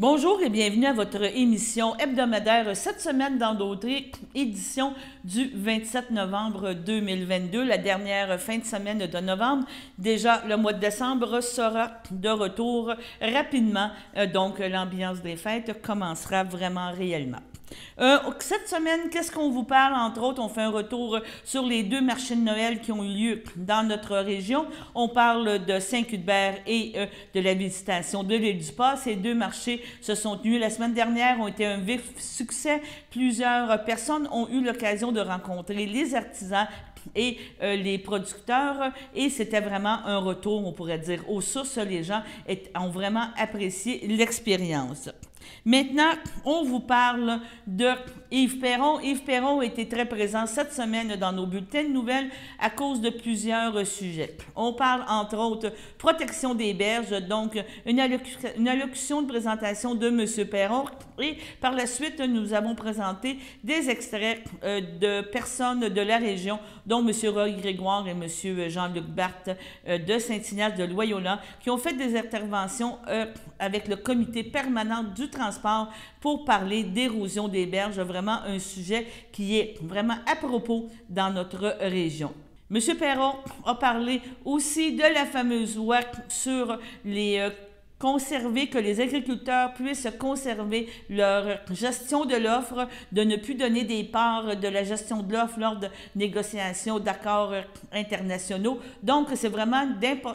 Bonjour et bienvenue à votre émission hebdomadaire cette semaine dans Dautré, édition du 27 novembre 2022, la dernière fin de semaine de novembre. Déjà, le mois de décembre sera de retour rapidement, donc l'ambiance des fêtes commencera vraiment réellement. Cette semaine, qu'est-ce qu'on vous parle? Entre autres, on fait un retour sur les deux marchés de Noël qui ont eu lieu dans notre région. On parle de Saint-Cuthbert et de la visitation de l'île du Pas. Ces deux marchés se sont tenus la semaine dernière, ont été un vif succès. Plusieurs personnes ont eu l'occasion de rencontrer les artisans et les producteurs, et c'était vraiment un retour, on pourrait dire, aux sources. Les gens ont vraiment apprécié l'expérience. Maintenant, on vous parle de Yves Perron. Yves Perron a été très présent cette semaine dans nos bulletins de nouvelles à cause de plusieurs sujets. On parle entre autres protection des berges, donc une allocution de présentation de M. Perron, et par la suite, nous avons présenté des extraits de personnes de la région, dont M. Roy Grégoire et M. Jean-Luc Barthes de Saint-Ignace de Loyola, qui ont fait des interventions avec le comité permanent du transport pour parler d'érosion des berges, vraiment un sujet qui est vraiment à propos dans notre région. M. Perron a parlé aussi de la fameuse loi sur les que les agriculteurs puissent conserver leur gestion de l'offre, de ne plus donner des parts de la gestion de l'offre lors de négociations d'accords internationaux. Donc, c'est vraiment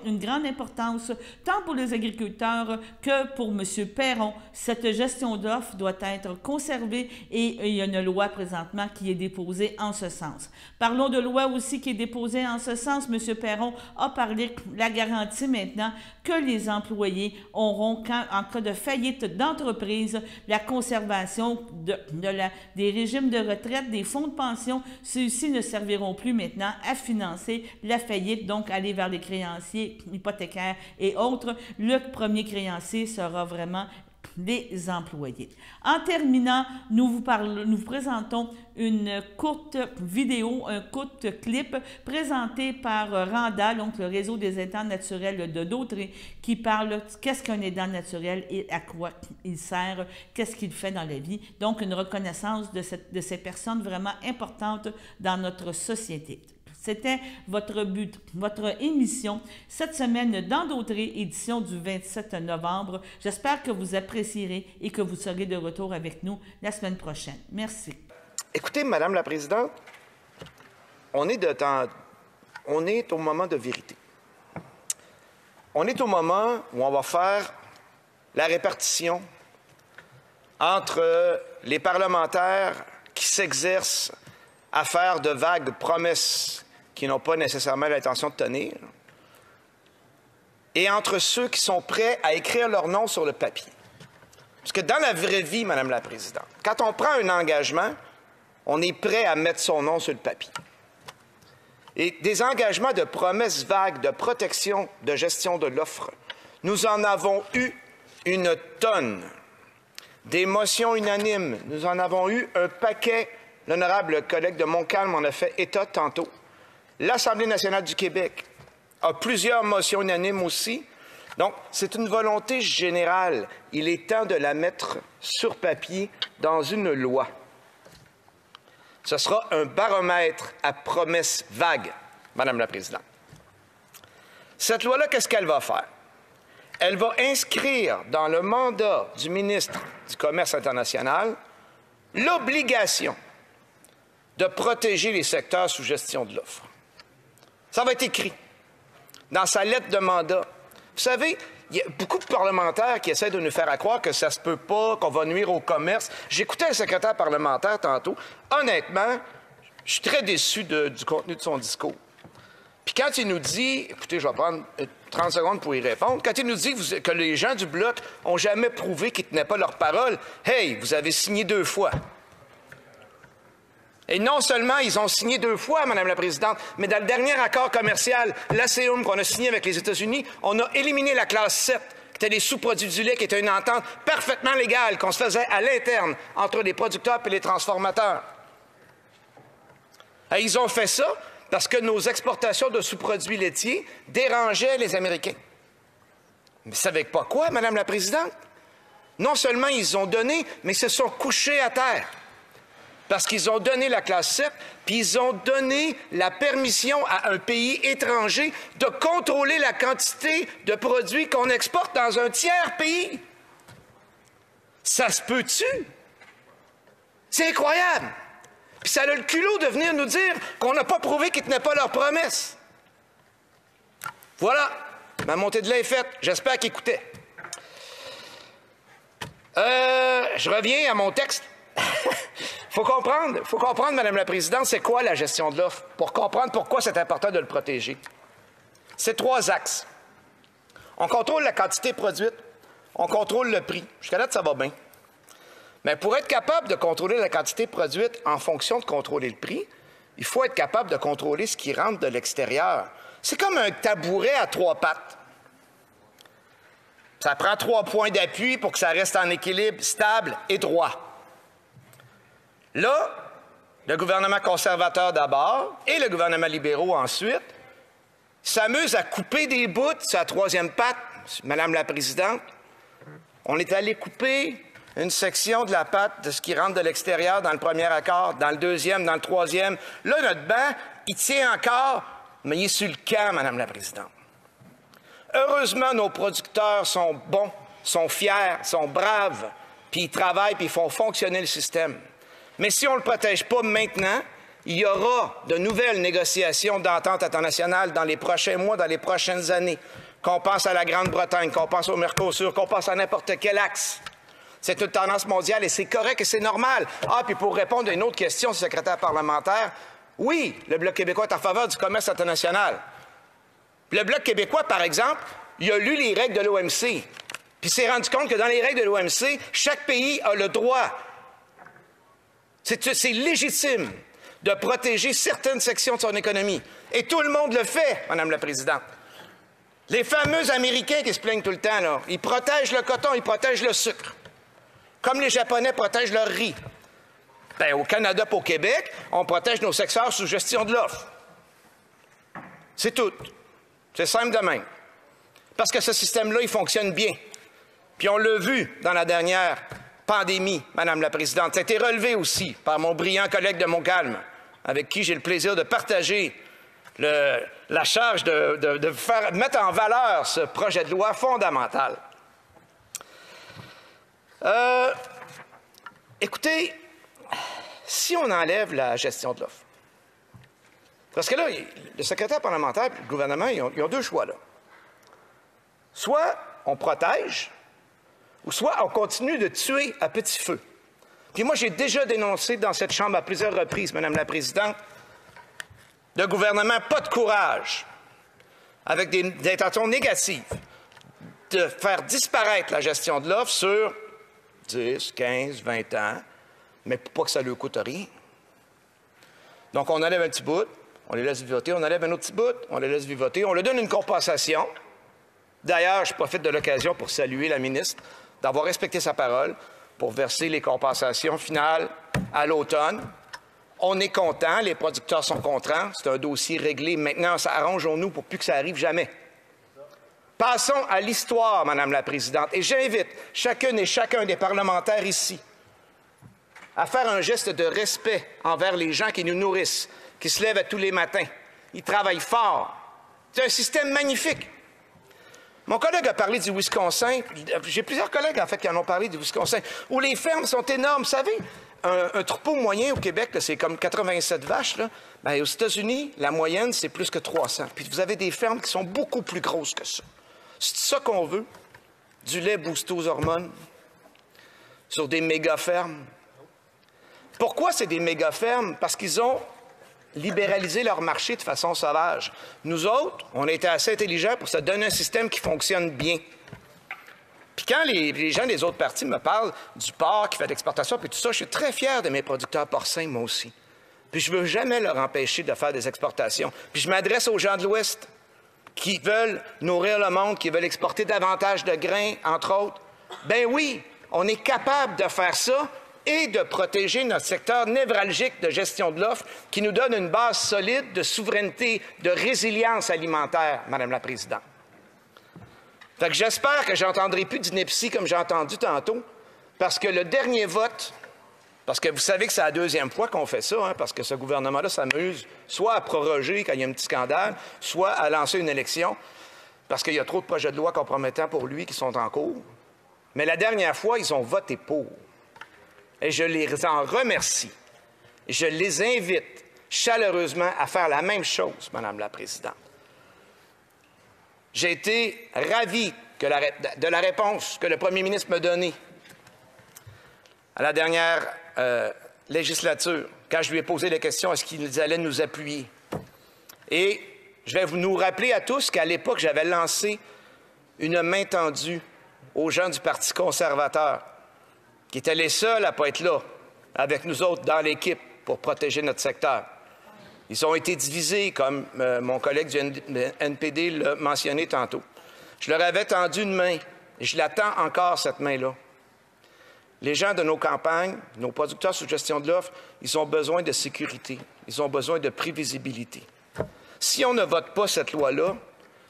une grande importance, tant pour les agriculteurs que pour M. Perron. Cette gestion d'offre doit être conservée et il y a une loi présentement qui est déposée en ce sens. Parlons de loi aussi qui est déposée en ce sens. M. Perron a parlé de la garantie maintenant que les employés auront, en cas de faillite d'entreprise, la conservation des régimes de retraite, des fonds de pension. Ceux-ci ne serviront plus maintenant à financer la faillite, donc aller vers les créanciers hypothécaires et autres. Le premier créancier sera vraiment des employés. En terminant, nous vous présentons une courte vidéo, un court clip présenté par Randall, donc le réseau des étangs naturels de Dautré, qui parle qu'est-ce qu'un étang naturel et à quoi il sert, qu'est-ce qu'il fait dans la vie. Donc, une reconnaissance de ces personnes vraiment importantes dans notre société. C'était votre émission cette semaine dans Dautré, édition du 27 novembre. J'espère que vous apprécierez et que vous serez de retour avec nous la semaine prochaine. Merci. Écoutez, Madame la Présidente, on est au moment de vérité. On est au moment où on va faire la répartition entre les parlementaires qui s'exercent à faire de vagues promesses qui n'ont pas nécessairement l'intention de tenir, et entre ceux qui sont prêts à écrire leur nom sur le papier. Parce que dans la vraie vie, Madame la Présidente, quand on prend un engagement, on est prêt à mettre son nom sur le papier. Et des engagements de promesses vagues, de protection, de gestion de l'offre, nous en avons eu une tonne. Des motions unanimes, nous en avons eu un paquet. L'honorable collègue de Montcalm en a fait état tantôt. L'Assemblée nationale du Québec a plusieurs motions unanimes aussi. Donc, c'est une volonté générale. Il est temps de la mettre sur papier dans une loi. Ce sera un baromètre à promesses vagues, Madame la Présidente. Cette loi-là, qu'est-ce qu'elle va faire? Elle va inscrire dans le mandat du ministre du Commerce international l'obligation de protéger les secteurs sous gestion de l'offre. Ça va être écrit dans sa lettre de mandat. Vous savez, il y a beaucoup de parlementaires qui essaient de nous faire croire que ça se peut pas, qu'on va nuire au commerce. J'écoutais un secrétaire parlementaire tantôt. Honnêtement, je suis très déçu du contenu de son discours. Puis quand il nous dit, écoutez, je vais prendre 30 secondes pour y répondre, quand il nous dit que les gens du Bloc n'ont jamais prouvé qu'ils ne tenaient pas leur parole, hey, vous avez signé 2 fois. Et non seulement ils ont signé 2 fois, Madame la Présidente, mais dans le dernier accord commercial, l'ASEUM qu'on a signé avec les États-Unis, on a éliminé la classe 7, qui était les sous-produits du lait, qui était une entente parfaitement légale qu'on se faisait à l'interne entre les producteurs et les transformateurs. Et ils ont fait ça parce que nos exportations de sous-produits laitiers dérangeaient les Américains. Mais vous savez pas quoi, Madame la Présidente? Non seulement ils ont donné, mais ils se sont couchés à terre. Parce qu'ils ont donné la classe 7, puis ils ont donné la permission à un pays étranger de contrôler la quantité de produits qu'on exporte dans un tiers pays. Ça se peut-tu? C'est incroyable. Puis ça a le culot de venir nous dire qu'on n'a pas prouvé qu'ils ne tenaient pas leurs promesses. Voilà, ma montée de lait est faite. J'espère qu'ils écoutaient. Je reviens à mon texte. Faut comprendre, Madame la Présidente, c'est quoi la gestion de l'offre pour comprendre pourquoi c'est important de le protéger. C'est 3 axes. On contrôle la quantité produite, on contrôle le prix. Jusqu'à là, ça va bien. Mais pour être capable de contrôler la quantité produite en fonction de contrôler le prix, il faut être capable de contrôler ce qui rentre de l'extérieur. C'est comme un tabouret à 3 pattes. Ça prend 3 points d'appui pour que ça reste en équilibre, stable et droit. Là, le gouvernement conservateur d'abord et le gouvernement libéraux ensuite s'amusent à couper des bouts sur la 3e patte, Madame la Présidente. On est allé couper une section de la patte de ce qui rentre de l'extérieur dans le premier accord, dans le 2e, dans le 3e. Là, notre banc, il tient encore, mais il est sur le camp, Madame la Présidente. Heureusement, nos producteurs sont bons, sont fiers, sont braves, puis ils travaillent, puis ils font fonctionner le système. Mais si on ne le protège pas maintenant, il y aura de nouvelles négociations d'entente internationale dans les prochains mois, dans les prochaines années. Qu'on pense à la Grande-Bretagne, qu'on pense au Mercosur, qu'on pense à n'importe quel axe. C'est une tendance mondiale et c'est correct et c'est normal. Ah, puis pour répondre à une autre question, secrétaire parlementaire, oui, le Bloc québécois est en faveur du commerce international. Le Bloc québécois, par exemple, il a lu les règles de l'OMC, puis s'est rendu compte que dans les règles de l'OMC, chaque pays a le droit. C'est légitime de protéger certaines sections de son économie. Et tout le monde le fait, Madame la Présidente. Les fameux Américains qui se plaignent tout le temps, là, ils protègent le coton, ils protègent le sucre. Comme les Japonais protègent leur riz. Bien, au Canada et au Québec, on protège nos secteurs sous gestion de l'offre. C'est tout. C'est simple de même. Parce que ce système-là, il fonctionne bien. Puis on l'a vu dans la dernière pandémie, Madame la Présidente. Ça a été relevé aussi par mon brillant collègue de Montcalm, avec qui j'ai le plaisir de partager la charge de mettre en valeur ce projet de loi fondamental. Écoutez, si on enlève la gestion de l'offre, parce que là, le secrétaire parlementaire et le gouvernement, ils ont 2 choix, là. Soit on protège, ou soit on continue de tuer à petit feu. Puis moi, j'ai déjà dénoncé dans cette Chambre à plusieurs reprises, Madame la Présidente, le gouvernement pas de courage, avec des intentions négatives, de faire disparaître la gestion de l'offre sur 10, 15, 20 ans, mais pour pas que ça ne lui coûte rien. Donc, on enlève un petit bout, on les laisse vivoter, on enlève un autre petit bout, on les laisse vivoter, on leur donne une compensation. D'ailleurs, je profite de l'occasion pour saluer la ministre d'avoir respecté sa parole pour verser les compensations finales à l'automne. On est content, les producteurs sont contents, c'est un dossier réglé. Maintenant, arrangeons-nous pour plus que ça arrive jamais. Passons à l'histoire, Madame la Présidente, et j'invite chacune et chacun des parlementaires ici à faire un geste de respect envers les gens qui nous nourrissent, qui se lèvent tous les matins. Ils travaillent fort. C'est un système magnifique. Mon collègue a parlé du Wisconsin. J'ai plusieurs collègues, en fait, qui en ont parlé du Wisconsin, où les fermes sont énormes. Vous savez, un troupeau moyen au Québec, c'est comme 87 vaches. Là. Bien, aux États-Unis, la moyenne, c'est plus que 300. Puis vous avez des fermes qui sont beaucoup plus grosses que ça. C'est ça qu'on veut? Du lait boosté aux hormones? Sur des méga-fermes? Pourquoi c'est des méga-fermes? Parce qu'ils ont libéraliser leur marché de façon sauvage. Nous autres, on a été assez intelligents pour se donner un système qui fonctionne bien. Puis quand les gens des autres partis me parlent du porc qui fait de l'exportation, puis tout ça, je suis très fier de mes producteurs porcins, moi aussi. Puis je ne veux jamais leur empêcher de faire des exportations. Puis je m'adresse aux gens de l'Ouest qui veulent nourrir le monde, qui veulent exporter davantage de grains, entre autres. Ben oui, on est capable de faire ça et de protéger notre secteur névralgique de gestion de l'offre qui nous donne une base solide de souveraineté, de résilience alimentaire, Madame la Présidente. Fait que j'espère que j'entendrai plus d'ineptie comme j'ai entendu tantôt, parce que le dernier vote, parce que vous savez que c'est la deuxième fois qu'on fait ça, hein, parce que ce gouvernement-là s'amuse soit à proroger quand il y a un petit scandale, soit à lancer une élection, parce qu'il y a trop de projets de loi compromettants pour lui qui sont en cours. Mais la dernière fois, ils ont voté pour. Et je les en remercie. Et je les invite chaleureusement à faire la même chose, Madame la Présidente. J'ai été ravi de la réponse que le premier ministre m'a donnée à la dernière législature, quand je lui ai posé la question, est-ce qu'ils allaient nous appuyer? Et je vais nous rappeler à tous qu'à l'époque, j'avais lancé une main tendue aux gens du Parti conservateur, qui étaient les seuls à ne pas être là, avec nous autres, dans l'équipe, pour protéger notre secteur. Ils ont été divisés, comme mon collègue du NPD l'a mentionné tantôt. Je leur avais tendu une main, et je l'attends encore, cette main-là. Les gens de nos campagnes, nos producteurs sous gestion de l'offre, ils ont besoin de sécurité, ils ont besoin de prévisibilité. Si on ne vote pas cette loi-là,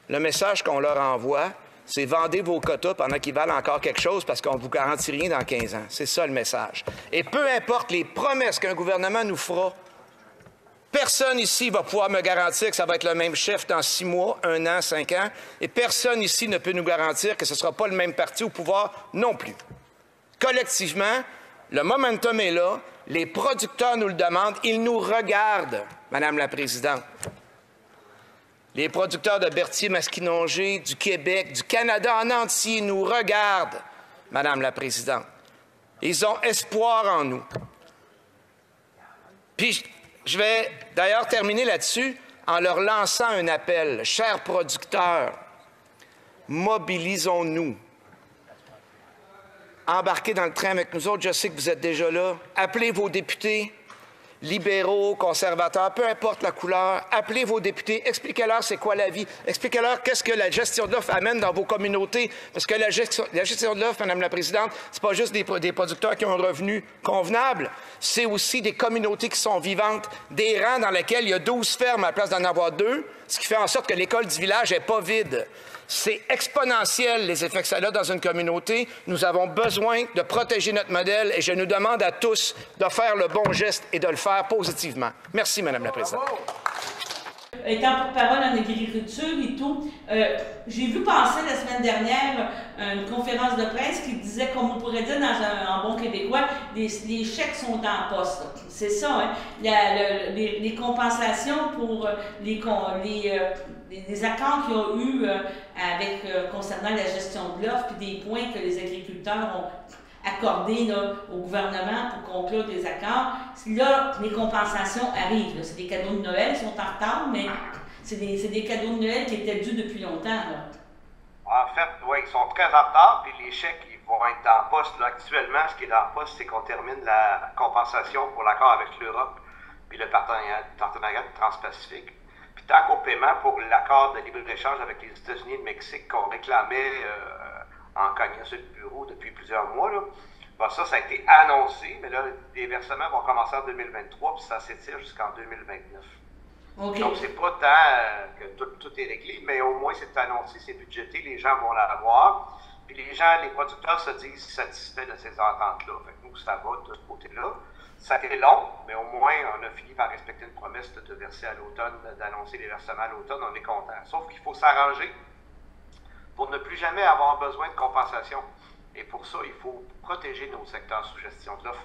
le message qu'on leur envoie, c'est « vendez vos quotas pendant qu'ils valent encore quelque chose parce qu'on ne vous garantit rien dans 15 ans ». C'est ça le message. Et peu importe les promesses qu'un gouvernement nous fera, personne ici va pouvoir me garantir que ça va être le même chef dans 6 mois, 1 an, 5 ans, et personne ici ne peut nous garantir que ce ne sera pas le même parti au pouvoir non plus. Collectivement, le momentum est là, les producteurs nous le demandent, ils nous regardent, Madame la Présidente. Les producteurs de Berthier-Masquinongé, du Québec, du Canada en entier nous regardent, Madame la Présidente. Ils ont espoir en nous. Puis, je vais d'ailleurs terminer là-dessus en leur lançant un appel. Chers producteurs, mobilisons-nous. Embarquez dans le train avec nous autres, je sais que vous êtes déjà là. Appelez vos députés, libéraux, conservateurs, peu importe la couleur. Appelez vos députés, expliquez-leur c'est quoi la vie, expliquez-leur qu'est-ce que la gestion de l'offre amène dans vos communautés. Parce que la gestion de l'offre, Madame la Présidente, c'est pas juste des producteurs qui ont un revenu convenable, c'est aussi des communautés qui sont vivantes, des rangs dans lesquels il y a 12 fermes à la place d'en avoir 2, ce qui fait en sorte que l'école du village n'est pas vide. C'est exponentiel, les effets que ça a dans une communauté. Nous avons besoin de protéger notre modèle et je nous demande à tous de faire le bon geste et de le faire positivement. Merci, Madame la Présidente. Étant porte-parole en agriculture et tout, j'ai vu passer la semaine dernière une conférence de presse qui disait, comme on pourrait dire en bon québécois, les chèques sont en poste. C'est ça, hein? Les compensations pour les accords qu'il y a eu concernant la gestion de l'offre, puis des points que les agriculteurs ont accordés là, au gouvernement pour conclure des accords. Là, les compensations arrivent. C'est des cadeaux de Noël, ils sont en retard, mais c'est des cadeaux de Noël qui étaient dus depuis longtemps. Là. En fait, oui, ils sont très en retard, puis les chèques ils vont être en poste. Là, actuellement, ce qui est en poste, c'est qu'on termine la compensation pour l'accord avec l'Europe, puis le partenariat transpacifique. Puis tant qu'au paiement pour l'accord de libre-échange avec les États-Unis et le Mexique qu'on réclamait en cognant sur le bureau depuis plusieurs mois, là, bon, ça a été annoncé, mais là, les versements vont commencer en 2023, puis ça s'étire jusqu'en 2029. Okay. Donc, c'est pas tant que tout est réglé, mais au moins c'est annoncé, c'est budgété, les gens vont l'avoir. Puis les producteurs se disent satisfaits de ces ententes-là. Fait que nous, ça va de ce côté-là. Ça a été long, mais au moins, on a fini par respecter une promesse de verser à l'automne, d'annoncer les versements à l'automne, on est content. Sauf qu'il faut s'arranger pour ne plus jamais avoir besoin de compensation. Et pour ça, il faut protéger nos secteurs sous gestion de l'offre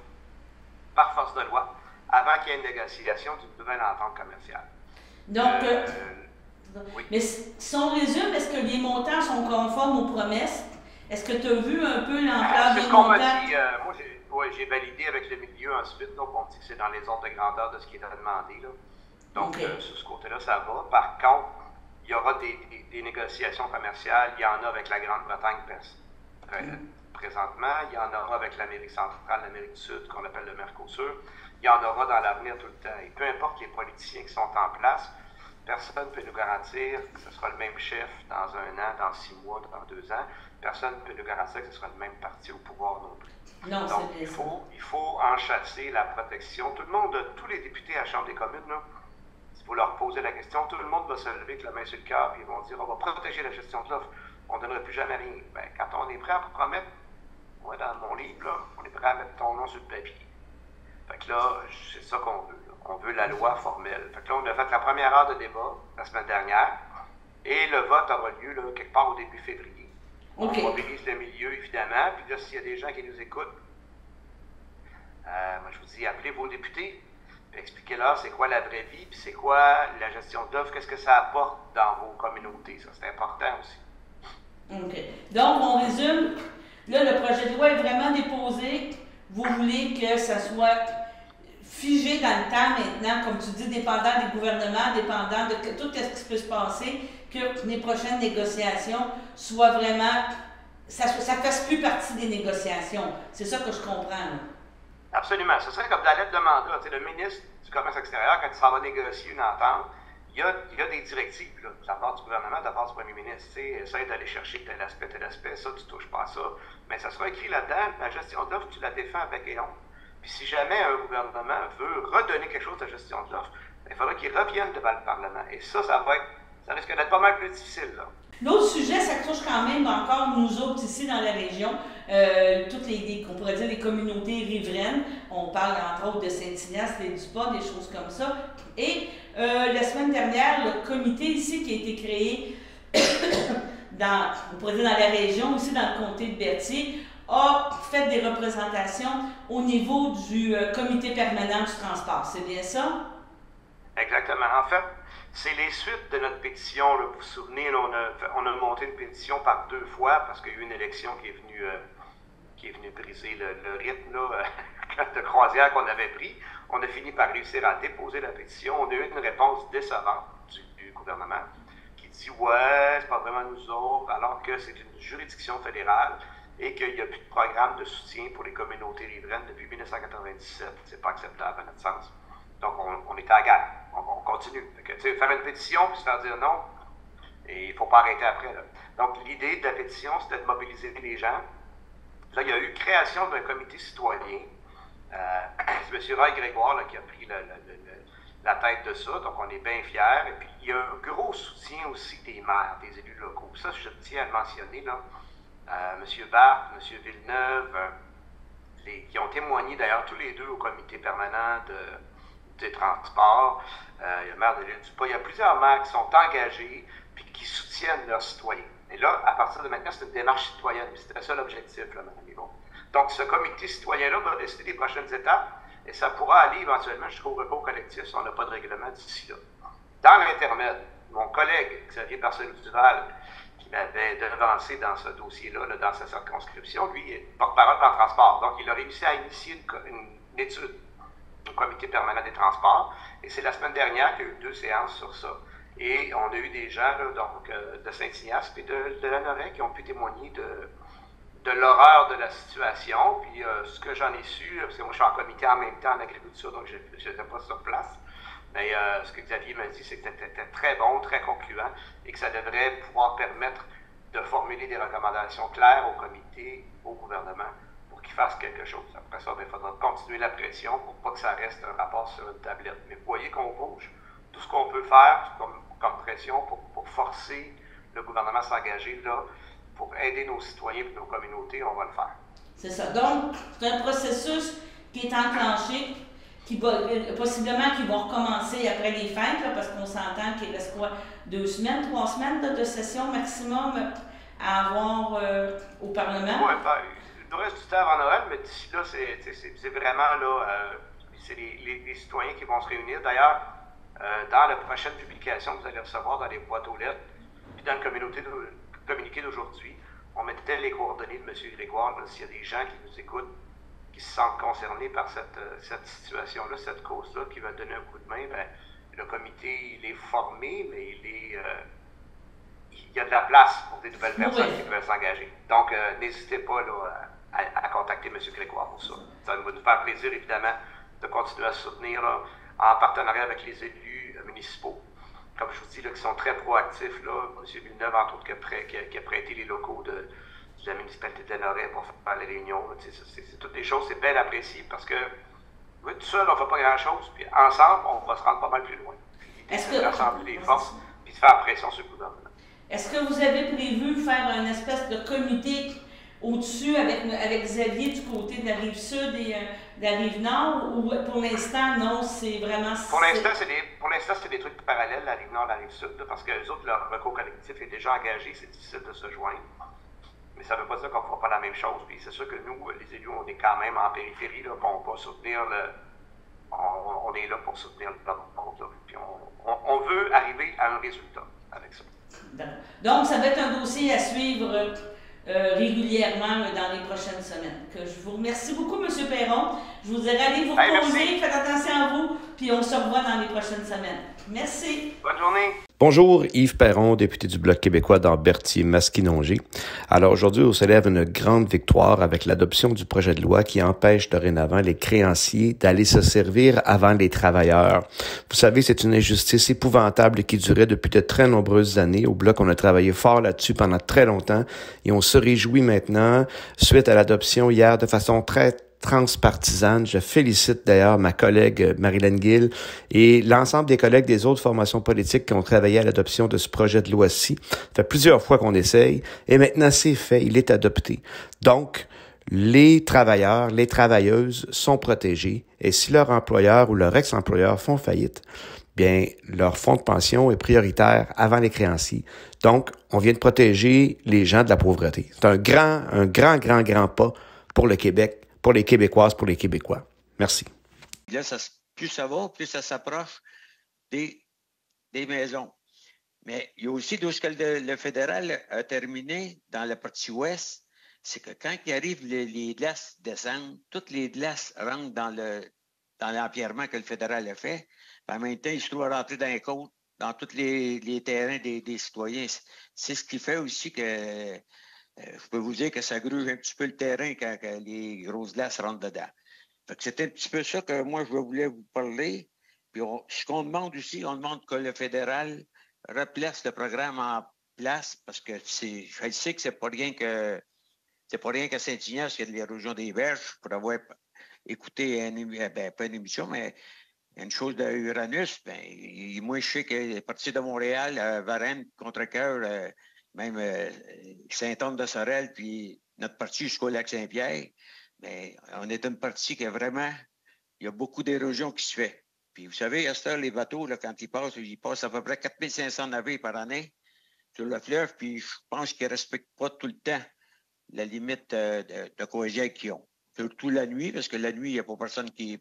par force de loi avant qu'il y ait une négociation d'une nouvelle entente commerciale. Donc, oui. Mais si on résume, est-ce que les montants sont conformes aux promesses? Est-ce que tu as vu un peu l'ampleur des montants? Moi, j'ai validé avec le milieu ensuite, donc on dit que c'est dans les ordres de grandeur de ce qui est demandé. Là. Donc, sur ce côté-là, ça va. Par contre, il y aura des négociations commerciales. Il y en a avec la Grande-Bretagne présentement. Il y en aura avec l'Amérique centrale, l'Amérique du Sud, qu'on appelle le Mercosur. Il y en aura dans l'avenir tout le temps. Et peu importe les politiciens qui sont en place, personne ne peut nous garantir que ce sera le même chef dans 1 an, dans 6 mois, dans 2 ans. Personne ne peut nous garantir que ce sera le même parti au pouvoir non plus. Non, donc, il faut enchasser la protection. Tout le monde, tous les députés à la Chambre des communes, là, si vous leur posez la question, tout le monde va se lever avec la main sur le cœur et ils vont dire on va protéger la gestion de l'offre, on ne donnerait plus jamais rien. Ben, quand on est prêt à promettre, moi, dans mon livre, là, on est prêt à mettre ton nom sur le papier. Fait que là, c'est ça qu'on veut. Là. On veut la loi formelle. Fait que là, on a fait la première heure de débat la semaine dernière, et le vote aura lieu là, quelque part au début février. Okay. On mobilise le milieu, évidemment, puis là, s'il y a des gens qui nous écoutent, moi, je vous dis, appelez vos députés, expliquez-leur c'est quoi la vraie vie, puis c'est quoi la gestion d'offres, qu'est-ce que ça apporte dans vos communautés. Ça, c'est important aussi. OK. Donc, on résume. Là, le projet de loi est vraiment déposé. Vous voulez que ça soit figé dans le temps maintenant, comme tu dis, dépendant des gouvernements, dépendant de tout ce qui peut se passer, que les prochaines négociations soient vraiment... ça ne fasse plus partie des négociations. C'est ça que je comprends. Là. Absolument. Ce serait comme dans la lettre de mandat. Tu sais, le ministre du Commerce extérieur, quand il s'en va négocier une entente, il y a des directives là, de la part du gouvernement, de la part du premier ministre. Tu sais, essaye d'aller chercher tel aspect, ça, tu touches pas à ça. Mais ça sera écrit là-dedans, la gestion d'offres, tu la défends avec et honte. Puis si jamais un gouvernement veut redonner quelque chose à la gestion de l'offre, il faudra qu'il revienne devant le Parlement. Et ça risque d'être pas mal plus difficile, là. L'autre sujet, ça touche quand même encore nous autres ici dans la région, toutes on pourrait dire les communautés riveraines. On parle entre autres de Saint-Ignace, les Dupas, des choses comme ça. Et la semaine dernière, le comité ici qui a été créé on pourrait dire dans la région, aussi dans le comté de Berthier, a fait des représentations au niveau du comité permanent du transport. C'est bien ça? Exactement. En fait, c'est les suites de notre pétition. Là, vous vous souvenez, là, on a monté une pétition par 2 fois parce qu'il y a eu une élection qui est venue briser le rythme là, de croisière qu'on avait pris. On a fini par réussir à déposer la pétition. On a eu une réponse décevante du gouvernement qui dit « Ouais, c'est pas vraiment nous autres », alors que c'est une juridiction fédérale et qu'il n'y a plus de programme de soutien pour les communautés riveraines depuis 1997. C'est pas acceptable à notre sens. Donc, on est à la guerre. On continue. Fait que, faire une pétition puis se faire dire non, et il ne faut pas arrêter après. Là. Donc, l'idée de la pétition, c'était de mobiliser les gens. Là, il y a eu création d'un comité citoyen. C'est M. Roy Grégoire là, qui a pris la tête de ça. Donc, on est bien fiers. Et puis, il y a un gros soutien aussi des maires, des élus locaux. Ça, je tiens à le mentionner. Là. M. Barthes, M. Villeneuve, qui ont témoigné d'ailleurs tous les deux au comité permanent des transports. Il y a le maire de l'île du Pas. Il y a plusieurs maires qui sont engagés et qui soutiennent leurs citoyens. Et là, à partir de maintenant, c'est une démarche citoyenne. C'était ça l'objectif, là, Mme Yvon. Donc, ce comité citoyen-là va décider des prochaines étapes et ça pourra aller éventuellement jusqu'au recours collectif si on n'a pas de règlement d'ici là. Dans l'intermède, mon collègue Xavier Barcelou-Duval, qui m'avait devancé dans ce dossier-là, là, dans sa circonscription, lui est porte-parole dans le transport. Donc, il a réussi à initier une étude au comité permanent des transports. Et c'est la semaine dernière qu'il y a eu 2 séances sur ça. Et on a eu des gens là, donc, de Saint-Ignace et de Lanoraie qui ont pu témoigner de l'horreur de la situation. Puis ce que j'en ai su, parce que moi je suis en comité en même temps en agriculture, donc je n'étais pas sur place. Mais ce que Xavier m'a dit, c'est que c'était très bon, très concluant, et que ça devrait pouvoir permettre de formuler des recommandations claires au comité, au gouvernement, pour qu'ils fassent quelque chose. Après ça, il faudra continuer la pression pour pas que ça reste un rapport sur une tablette. Mais vous voyez qu'on bouge. Tout ce qu'on peut faire comme pression pour forcer le gouvernement à s'engager là, pour aider nos citoyens et nos communautés, on va le faire. C'est ça. Donc, c'est un processus qui est enclenché, possiblement qui va recommencer après les fêtes, là, parce qu'on s'entend qu'il reste quoi, 2 semaines, 3 semaines de session maximum à avoir au Parlement? Oui, ben, il nous reste du temps avant Noël, mais d'ici là, c'est vraiment là, c'est les citoyens qui vont se réunir. D'ailleurs, dans la prochaine publication que vous allez recevoir dans les boîtes aux lettres, puis dans le communiqué d'aujourd'hui, on mettait les coordonnées de M. Grégoire. S'il y a des gens qui nous écoutent, qui se sentent concernés par cette situation-là, cette cause-là, qui va donner un coup de main, ben, le comité, il est formé, mais il y a de la place pour des nouvelles personnes qui veulent s'engager. Donc, n'hésitez pas là, à contacter M. Grégoire pour ça. Ça va nous faire plaisir, évidemment, de continuer à soutenir là, en partenariat avec les élus municipaux. Comme je vous dis, là, qui sont très proactifs. Là, M. Villeneuve, entre autres, qui a prêté les locaux de la municipalité de Lanoraie pour faire les réunions. C'est toutes des choses, c'est bien apprécié parce que tout seul, on ne fait pas grand-chose. Puis ensemble, on va se rendre pas mal plus loin. L'idée, c'est de rassembler les forces puis de faire pression sur le gouvernement. Est-ce que vous avez prévu faire une espèce de comité au-dessus avec Xavier du côté de la rive sud et de la rive nord, ou pour l'instant, non, c'est vraiment... Pour l'instant, c'est des trucs parallèles, la rive nord, la rive sud, là, parce que les autres, leur recours collectif est déjà engagé, c'est difficile de se joindre. Mais ça ne veut pas dire qu'on ne fera pas la même chose. Puis c'est sûr que nous, les élus, on est quand même en périphérie, là, on va soutenir on est là pour soutenir le monde. Puis on veut arriver à un résultat avec ça. Donc, ça va être un dossier à suivre régulièrement dans les prochaines semaines. Je vous remercie beaucoup, M. Perron. Je vous dirai allez vous reposer, faites attention à vous, puis on se revoit dans les prochaines semaines. Merci. Bonne journée. Bonjour, Yves Perron, député du Bloc québécois dans Berthier-Masquinongé. Alors aujourd'hui, on célèbre une grande victoire avec l'adoption du projet de loi qui empêche dorénavant les créanciers d'aller se servir avant les travailleurs. Vous savez, c'est une injustice épouvantable qui durait depuis de très nombreuses années. Au Bloc, on a travaillé fort là-dessus pendant très longtemps et on se réjouit maintenant, suite à l'adoption hier de façon très transpartisane. Je félicite d'ailleurs ma collègue Marilyn Gill et l'ensemble des collègues des autres formations politiques qui ont travaillé à l'adoption de ce projet de loi-ci. Ça fait plusieurs fois qu'on essaye et maintenant c'est fait, il est adopté. Donc, les travailleurs, les travailleuses sont protégés et si leur employeur ou leur ex-employeur font faillite, bien, leur fonds de pension est prioritaire avant les créanciers. Donc, on vient de protéger les gens de la pauvreté. C'est un grand pas pour le Québec, pour les Québécoises, pour les Québécois. Merci. Là, plus ça va, plus ça s'approche des maisons. Mais il y a aussi d'où le fédéral a terminé dans la partie ouest, c'est que quand il arrive, les glaces descendent, toutes les glaces rentrent dans l'empierrement que le fédéral a fait. En même temps, il se trouve à rentrer dans les côtes, dans tous les terrains des citoyens. C'est ce qui fait aussi que je peux vous dire que ça gruge un petit peu le terrain quand les grosses glaces rentrent dedans. Fait que c'est un petit peu ça que moi, je voulais vous parler. Puis ce qu'on demande aussi, on demande que le fédéral replace le programme en place parce que je sais que c'est pas rien qu'à Saint-Ignace qu'il y a de l'érosion des berges pour avoir écouté pas une émission, mais une chose de Uranus. Moi, je sais qu'à partir de Montréal, Varennes, Contrecœur, même Saint-Anne-de-Sorel, puis notre partie jusqu'au lac Saint-Pierre, mais on est une partie qui vraiment, il y a beaucoup d'érosion qui se fait. Puis vous savez, à cette heure, les bateaux, là, quand ils passent à peu près 4500 navires par année sur le fleuve, puis je pense qu'ils ne respectent pas tout le temps la limite de cohésion qu'ils ont. Surtout la nuit, parce que la nuit, il n'y a pas personne qui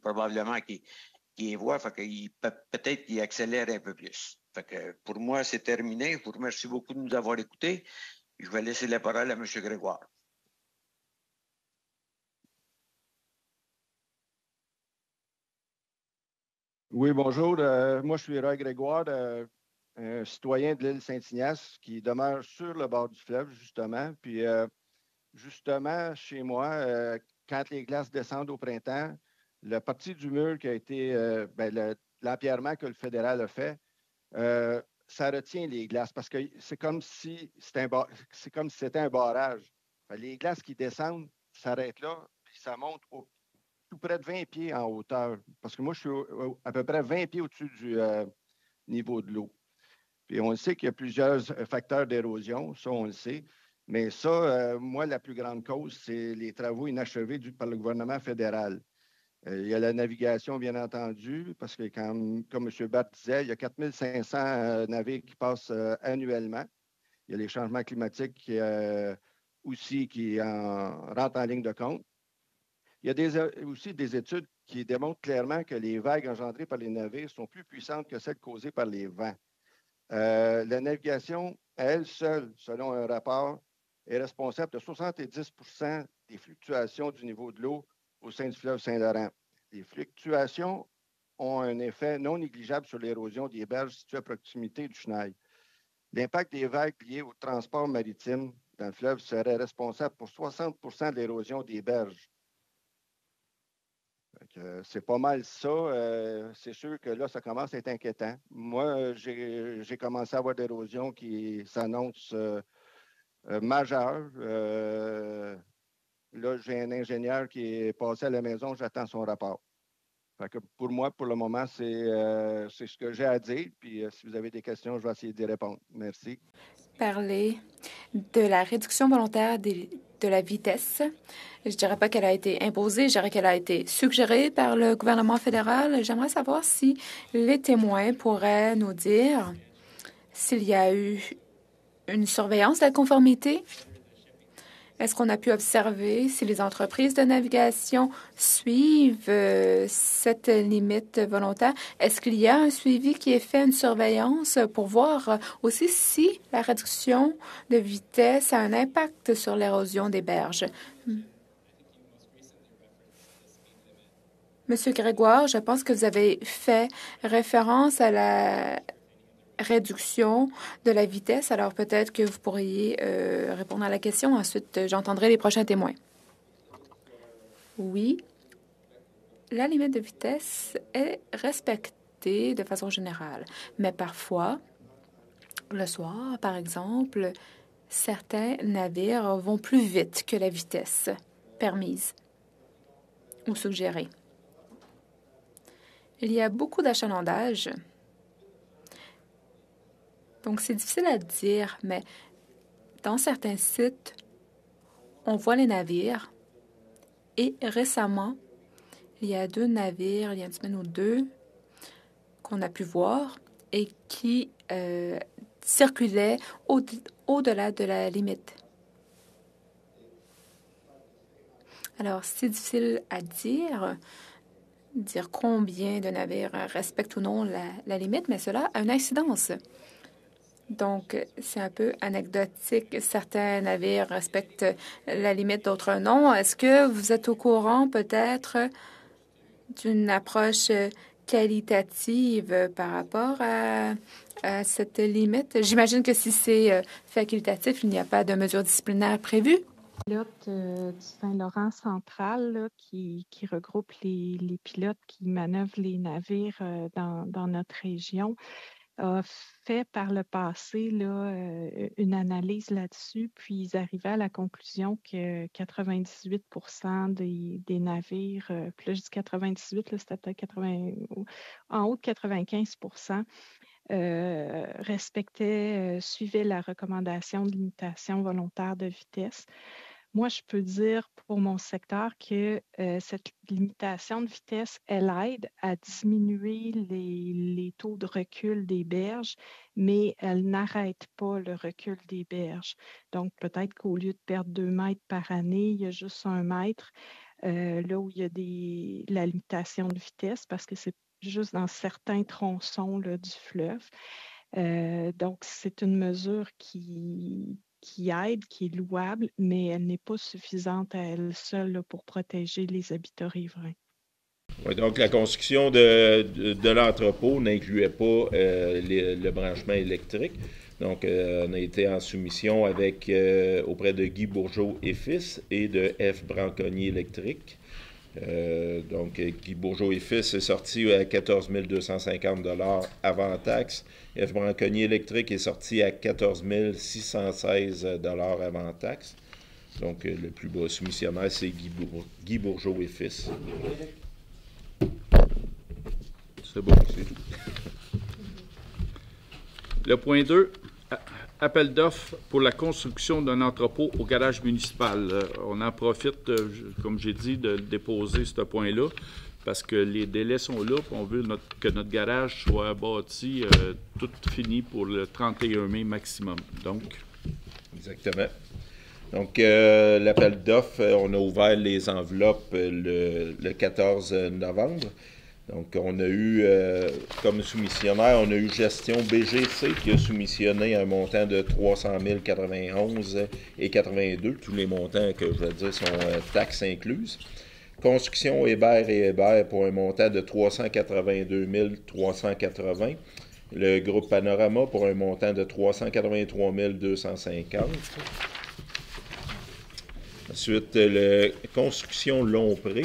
les voit, fait qu'il peut-être qu'ils accélèrent un peu plus. Fait que pour moi, c'est terminé. Je vous remercie beaucoup de nous avoir écoutés. Je vais laisser la parole à M. Grégoire. Oui, bonjour. Moi, je suis Roy Grégoire, un citoyen de l'île Saint-Ignace qui demeure sur le bord du fleuve, justement. Puis, justement, chez moi, quand les glaces descendent au printemps, la partie du mur qui a été, l'empierrement que le fédéral a fait, ça retient les glaces parce que c'est comme si c'était un barrage. Les glaces qui descendent s'arrêtent là, puis ça monte tout près de 20 pieds en hauteur. Parce que moi, je suis à peu près 20 pieds au-dessus du niveau de l'eau. Puis on sait qu'il y a plusieurs facteurs d'érosion, ça on le sait. Mais ça, moi, la plus grande cause, c'est les travaux inachevés par le gouvernement fédéral. Il y a la navigation, bien entendu, parce que, comme M. Batt disait, il y a 4500 navires qui passent annuellement. Il y a les changements climatiques aussi qui rentrent en ligne de compte. Il y a aussi des études qui démontrent clairement que les vagues engendrées par les navires sont plus puissantes que celles causées par les vents. La navigation, à elle seule, selon un rapport, est responsable de 70 des fluctuations du niveau de l'eau au sein du fleuve Saint-Laurent. Les fluctuations ont un effet non négligeable sur l'érosion des berges situées à proximité du chenal. L'impact des vagues liées au transport maritime dans le fleuve serait responsable pour 60 de l'érosion des berges. C'est pas mal ça. C'est sûr que là, ça commence à être inquiétant. Moi, j'ai commencé à avoir de l'érosion qui s'annonce majeure. Là, j'ai un ingénieur qui est passé à la maison, j'attends son rapport. Fait que pour moi, pour le moment, c'est ce que j'ai à dire. Puis si vous avez des questions, je vais essayer d'y répondre. Merci. Parler de la réduction volontaire de la vitesse. Je dirais pas qu'elle a été imposée, je dirais qu'elle a été suggérée par le gouvernement fédéral. J'aimerais savoir si les témoins pourraient nous dire s'il y a eu une surveillance de la conformité. Est-ce qu'on a pu observer si les entreprises de navigation suivent cette limite volontaire? Est-ce qu'il y a un suivi qui est fait, une surveillance pour voir aussi si la réduction de vitesse a un impact sur l'érosion des berges? Monsieur Grégoire, je pense que vous avez fait référence à la réduction de la vitesse. Alors peut-être que vous pourriez répondre à la question. Ensuite, j'entendrai les prochains témoins. Oui, la limite de vitesse est respectée de façon générale. Mais parfois, le soir, par exemple, certains navires vont plus vite que la vitesse permise ou suggérée. Il y a beaucoup d'achalandage. Donc, c'est difficile à dire, mais dans certains sites, on voit les navires. Et récemment, il y a 2 navires, il y a une semaine ou 2, qu'on a pu voir et qui circulaient au-delà de la limite. Alors, c'est difficile à dire combien de navires respectent ou non la limite, mais cela a une incidence. Donc, c'est un peu anecdotique. Certains navires respectent la limite, d'autres non. Est-ce que vous êtes au courant peut-être d'une approche qualitative par rapport à cette limite? J'imagine que si c'est facultatif, il n'y a pas de mesures disciplinaires prévues. Pilote du Saint-Laurent central là, qui regroupe les pilotes qui manœuvrent les navires dans notre région, a fait par le passé là, une analyse là-dessus, puis ils arrivaient à la conclusion que 98 des navires, puis là je dis 98, là, c'était peut-être 80, en haut de 95 suivaient la recommandation de limitation volontaire de vitesse. Moi, je peux dire pour mon secteur que cette limitation de vitesse, elle aide à diminuer les taux de recul des berges, mais elle n'arrête pas le recul des berges. Donc, peut-être qu'au lieu de perdre 2 mètres par année, il y a juste 1 mètre, là où il y a la limitation de vitesse, parce que c'est juste dans certains tronçons là, du fleuve. Donc, c'est une mesure qui aide, qui est louable, mais elle n'est pas suffisante à elle seule là, pour protéger les habitats riverains. Oui, donc la construction de l'entrepôt n'incluait pas le branchement électrique. Donc, on a été en soumission auprès de Guy Bourgeot et Fils et de F. Branconier Électrique. Donc, Guy Bourgeot et Fils est sorti à 14 250 $ avant taxe. F. Branconier Électrique est sorti à 14 616 $ avant taxe. Donc, le plus bas soumissionnaire, c'est Guy Bourgeot et Fils. C'est bon, c'est tout. Le point 2, appel d'offres pour la construction d'un entrepôt au garage municipal. On en profite, comme j'ai dit, de déposer ce point-là parce que les délais sont là. On veut que notre garage soit bâti, tout fini pour le 31 mai maximum. Donc. Exactement. Donc, l'appel d'offres, on a ouvert les enveloppes le 14 novembre. Donc, on a eu, comme soumissionnaire, on a eu Gestion BGC qui a soumissionné un montant de 300 091 et 82. Tous les montants que je veux dire sont taxes incluses. Construction Hébert et Hébert pour un montant de 382 380. Le groupe Panorama pour un montant de 383 250. Ensuite, Construction Lompré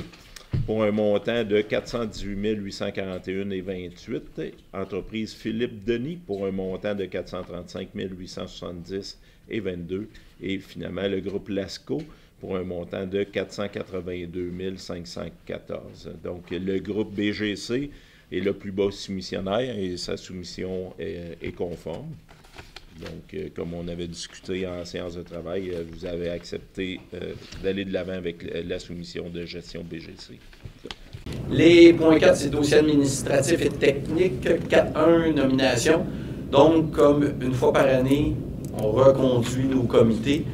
pour un montant de 418 841 et 28. Entreprise Philippe Denis pour un montant de 435 870 et 22. Et finalement, le groupe Lasco pour un montant de 482 514. Donc, le groupe BGC est le plus bas soumissionnaire et sa soumission est conforme. Donc, comme on avait discuté en séance de travail, vous avez accepté d'aller de l'avant avec la soumission de gestion BGC. Les points 4, c'est dossiers administratifs et techniques. 4.1, nomination. Donc, comme une fois par année, on reconduit nos comités,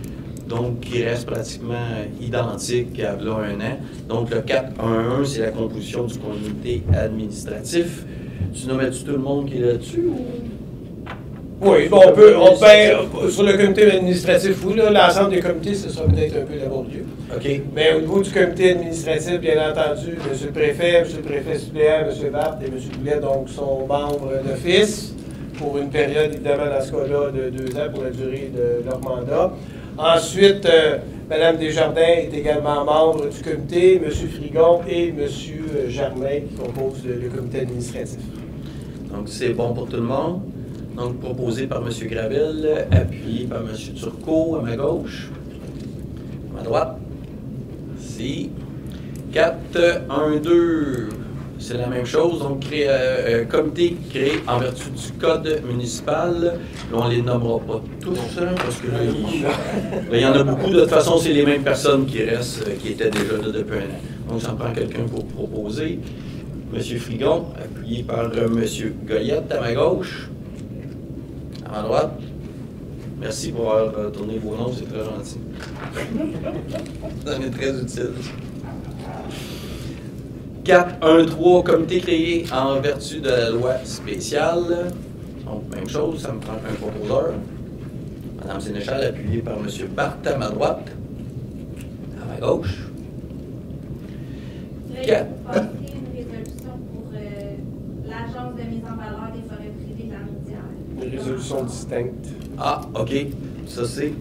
donc qui restent pratiquement identiques à là un an. Donc, le 4.1.1, c'est la composition du comité administratif. Tu nommes-tu tout le monde qui est là-dessus ou... Oui, bon, sur le comité administratif, oui, l'ensemble des comités, ce sera peut-être un peu laborieux. OK. Mais au niveau du comité administratif, bien entendu, M. le préfet suppléant, M. Barthes et M. Boulet, donc, sont membres d'office pour une période, évidemment, dans ce cas-là, de 2 ans pour la durée de leur mandat. Ensuite, Mme Desjardins est également membre du comité, M. Frigon et M. Germain qui composent le comité administratif. Donc, c'est bon pour tout le monde. Donc, proposé par M. Gravel, appuyé par M. Turcot à ma gauche, à ma droite. Merci. 4.1.2, c'est la même chose. Donc, comité créé en vertu du code municipal. Là, on ne les nommera pas tous, hein, parce que là, il y en a beaucoup. De toute façon, c'est les mêmes personnes qui restent, qui étaient déjà là depuis un an. Donc, ça me prend quelqu'un pour proposer. M. Frigon, appuyé par M. Goyette à ma gauche. À ma droite. Merci pour avoir tourné vos noms, c'est très gentil. Ça m'est très utile. 4.1.3, comité créé en vertu de la loi spéciale. Donc, même chose, ça me prend un proposeur. Mme Sénéchal, appuyée par M. Barthes à ma droite. À ma gauche. 4. Une résolution pour l'Agence de mise en valeur des forêts privées de la Naudière. Une résolution distincte. Ah, OK. Ça, c'est? Et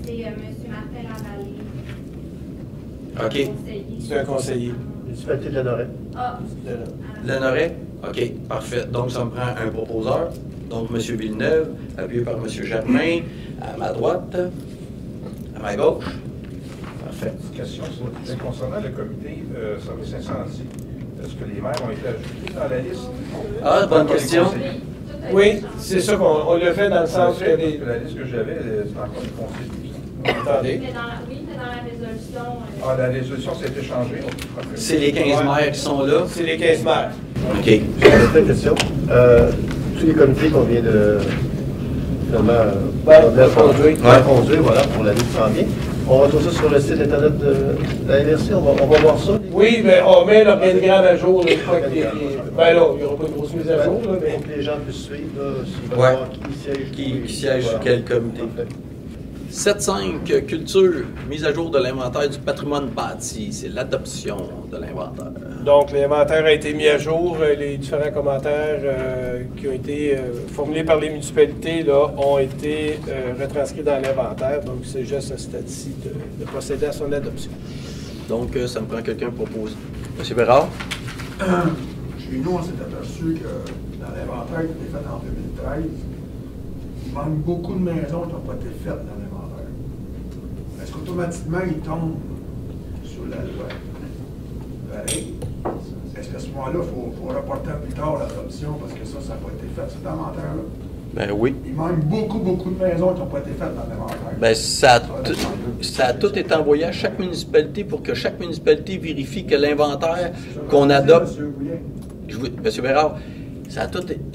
c'est M. Martin Lavallée. OK. C'est un conseiller. Municipalité de Lanoret. Ah. Lanoret? OK, parfait. Donc, ça me prend un proposeur. Donc, M. Villeneuve, appuyé par M. Germain, à ma droite, à ma gauche. Parfait. Question concernant le comité service incendie. Est-ce que les maires ont été ajoutés dans la liste? Ah, bonne question. Oui, c'est ça qu'on le fait dans le sens que la liste que j'avais, c'est encore le conseil. Attendez. Oui, c'est dans la résolution. Ah, la résolution, ça a été changé. C'est les 15 maires qui sont là? C'est les 15 maires. OK. J'ai une question. Tous les comités qu'on vient de finalement conduire, voilà, pour l'année qui s'en vient. On retrouve ça sur le site internet de la MRC, on va voir ça. Oui, mais on met l'organigramme à jour. Là, ben là, il n'y aura pas de grosse mise à jour. Là, mais... Pour que les gens puissent suivre, s'ils veulent Ouais. voir Qui siège sur quel comité. 7.5, culture, mise à jour de l'inventaire du patrimoine bâti. C'est l'adoption de l'inventaire. Donc, l'inventaire a été mis à jour. Les différents commentaires qui ont été formulés par les municipalités là, ont été retranscrits dans l'inventaire. Donc, c'est juste à ce stade-ci de procéder à son adoption. Donc, ça me prend quelqu'un pour poser. M. Bérard? Chez nous, on s'est aperçu que dans l'inventaire qui a été fait en 2013, il manque beaucoup de maisons qui n'ont pas été faites dans l'inventaire. Est-ce qu'automatiquement, ils tombent sur la loi? Pareil. Est-ce qu'à ce moment-là, il faut reporter plus tard l'adoption parce que ça n'a pas été fait, cet inventaire-là? Ben oui. Il manque beaucoup de maisons qui n'ont pas été faites dans l'inventaire. Ben, ça a tout été envoyé à chaque municipalité pour que chaque municipalité vérifie que l'inventaire qu'on adopte. M. Bérard, ça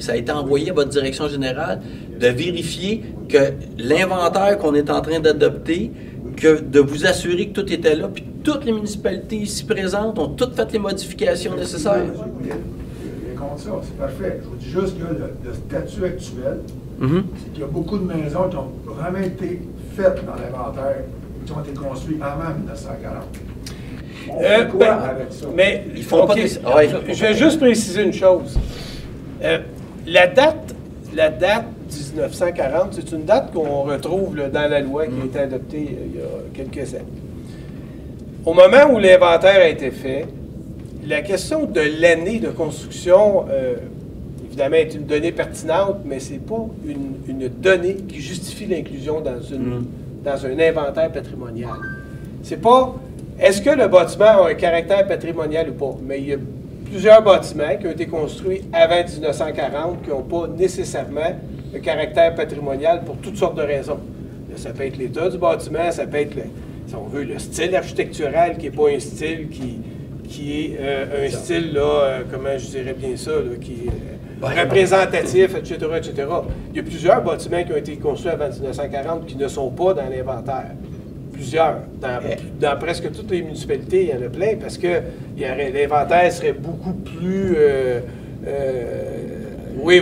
a été envoyé à votre direction générale de vérifier que l'inventaire qu'on est en train d'adopter, de vous assurer que tout était là, puis toutes les municipalités ici présentes ont toutes fait les modifications nécessaires. Bien contre ça, c'est parfait. Je vous dis juste que le statut actuel, c'est qu'il y a beaucoup de maisons qui ont vraiment été faites dans l'inventaire, qui ont été construites avant 1940. On fait quoi avec ça? Mais ils font pas des... Je vais juste préciser une chose. La date 1940, c'est une date qu'on retrouve là, dans la loi qui a été adoptée il y a quelques années. Au moment où l'inventaire a été fait, la question de l'année de construction, évidemment, est une donnée pertinente, mais ce n'est pas une donnée qui justifie l'inclusion dans dans un inventaire patrimonial. C'est pas est-ce que le bâtiment a un caractère patrimonial ou pas, mais il y a plusieurs bâtiments qui ont été construits avant 1940 qui n'ont pas nécessairement un caractère patrimonial pour toutes sortes de raisons. Là, ça peut être l'état du bâtiment, ça peut être, si on veut, le style architectural qui n'est pas un style qui est un style, là, comment je dirais bien ça, là, qui est représentatif, etc., etc. Il y a plusieurs bâtiments qui ont été construits avant 1940 qui ne sont pas dans l'inventaire. Plusieurs. Dans presque toutes les municipalités, il y en a plein parce que l'inventaire serait beaucoup plus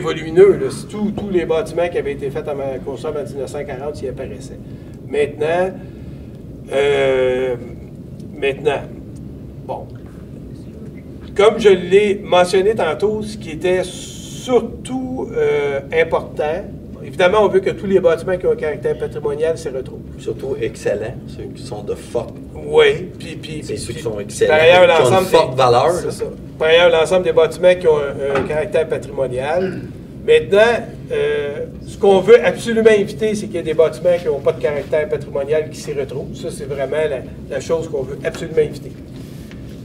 volumineux. Là, si tous les bâtiments qui avaient été faits construits en 1940 y apparaissaient. Maintenant, bon, comme je l'ai mentionné tantôt, ce qui était surtout important, évidemment, on veut que tous les bâtiments qui ont un caractère patrimonial s'y retrouvent. Surtout excellents, ceux qui sont de forte. Oui, c'est ceux qui sont excellents, par ailleurs, qui ont une forte valeur. C'est ça. Par ailleurs, l'ensemble des bâtiments qui ont un caractère patrimonial. Maintenant, ce qu'on veut absolument éviter, c'est qu'il y ait des bâtiments qui n'ont pas de caractère patrimonial qui s'y retrouvent. Ça, c'est vraiment la chose qu'on veut absolument éviter.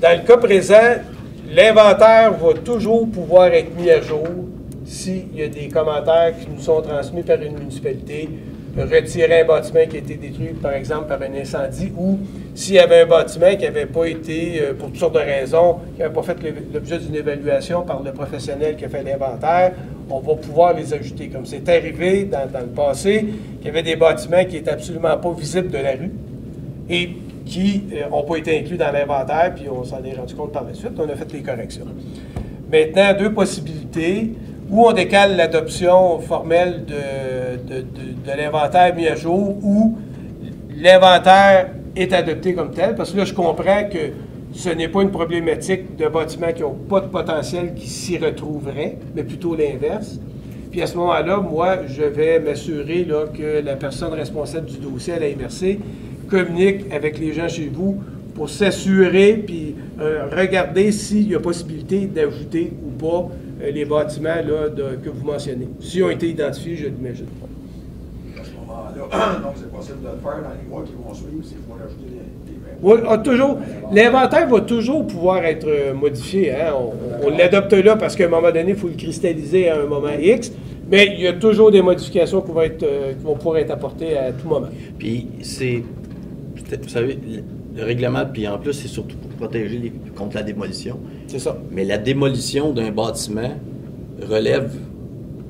Dans le cas présent, l'inventaire va toujours pouvoir être mis à jour s'il y a des commentaires qui nous sont transmis par une municipalité, retirer un bâtiment qui a été détruit, par exemple, par un incendie, ou s'il y avait un bâtiment qui n'avait pas été, pour toutes sortes de raisons, qui n'avait pas fait l'objet d'une évaluation par le professionnel qui a fait l'inventaire, on va pouvoir les ajouter. Comme c'est arrivé dans le passé, qu'il y avait des bâtiments qui n'étaient absolument pas visibles de la rue et qui n'ont pas été inclus dans l'inventaire, puis on s'en est rendu compte par la suite, on a fait les corrections. Maintenant, deux possibilités. Ou on décale l'adoption formelle de l'inventaire mis à jour, ou l'inventaire est adopté comme tel, parce que là, je comprends que ce n'est pas une problématique de bâtiments qui n'ont pas de potentiel qui s'y retrouveraient, mais plutôt l'inverse. Puis à ce moment-là, moi, je vais m'assurer là, que la personne responsable du dossier à la MRC communique avec les gens chez vous pour s'assurer, puis regarder s'il y a possibilité d'ajouter ou pas les bâtiments là, que vous mentionnez. S'ils ont été identifiés, je l'imagine. À ce moment-là, donc c'est possible de le faire dans les mois qui vont suivre, s'il faut rajouter des oui, l'inventaire va toujours pouvoir être modifié. Hein? On l'adopte là parce qu'à un moment donné, il faut le cristalliser à un moment X, mais il y a toujours des modifications qui vont pouvoir être apportées à tout moment. Puis vous savez, le règlement, puis en plus, c'est surtout pour protéger contre la démolition. C'est ça. Mais la démolition d'un bâtiment relève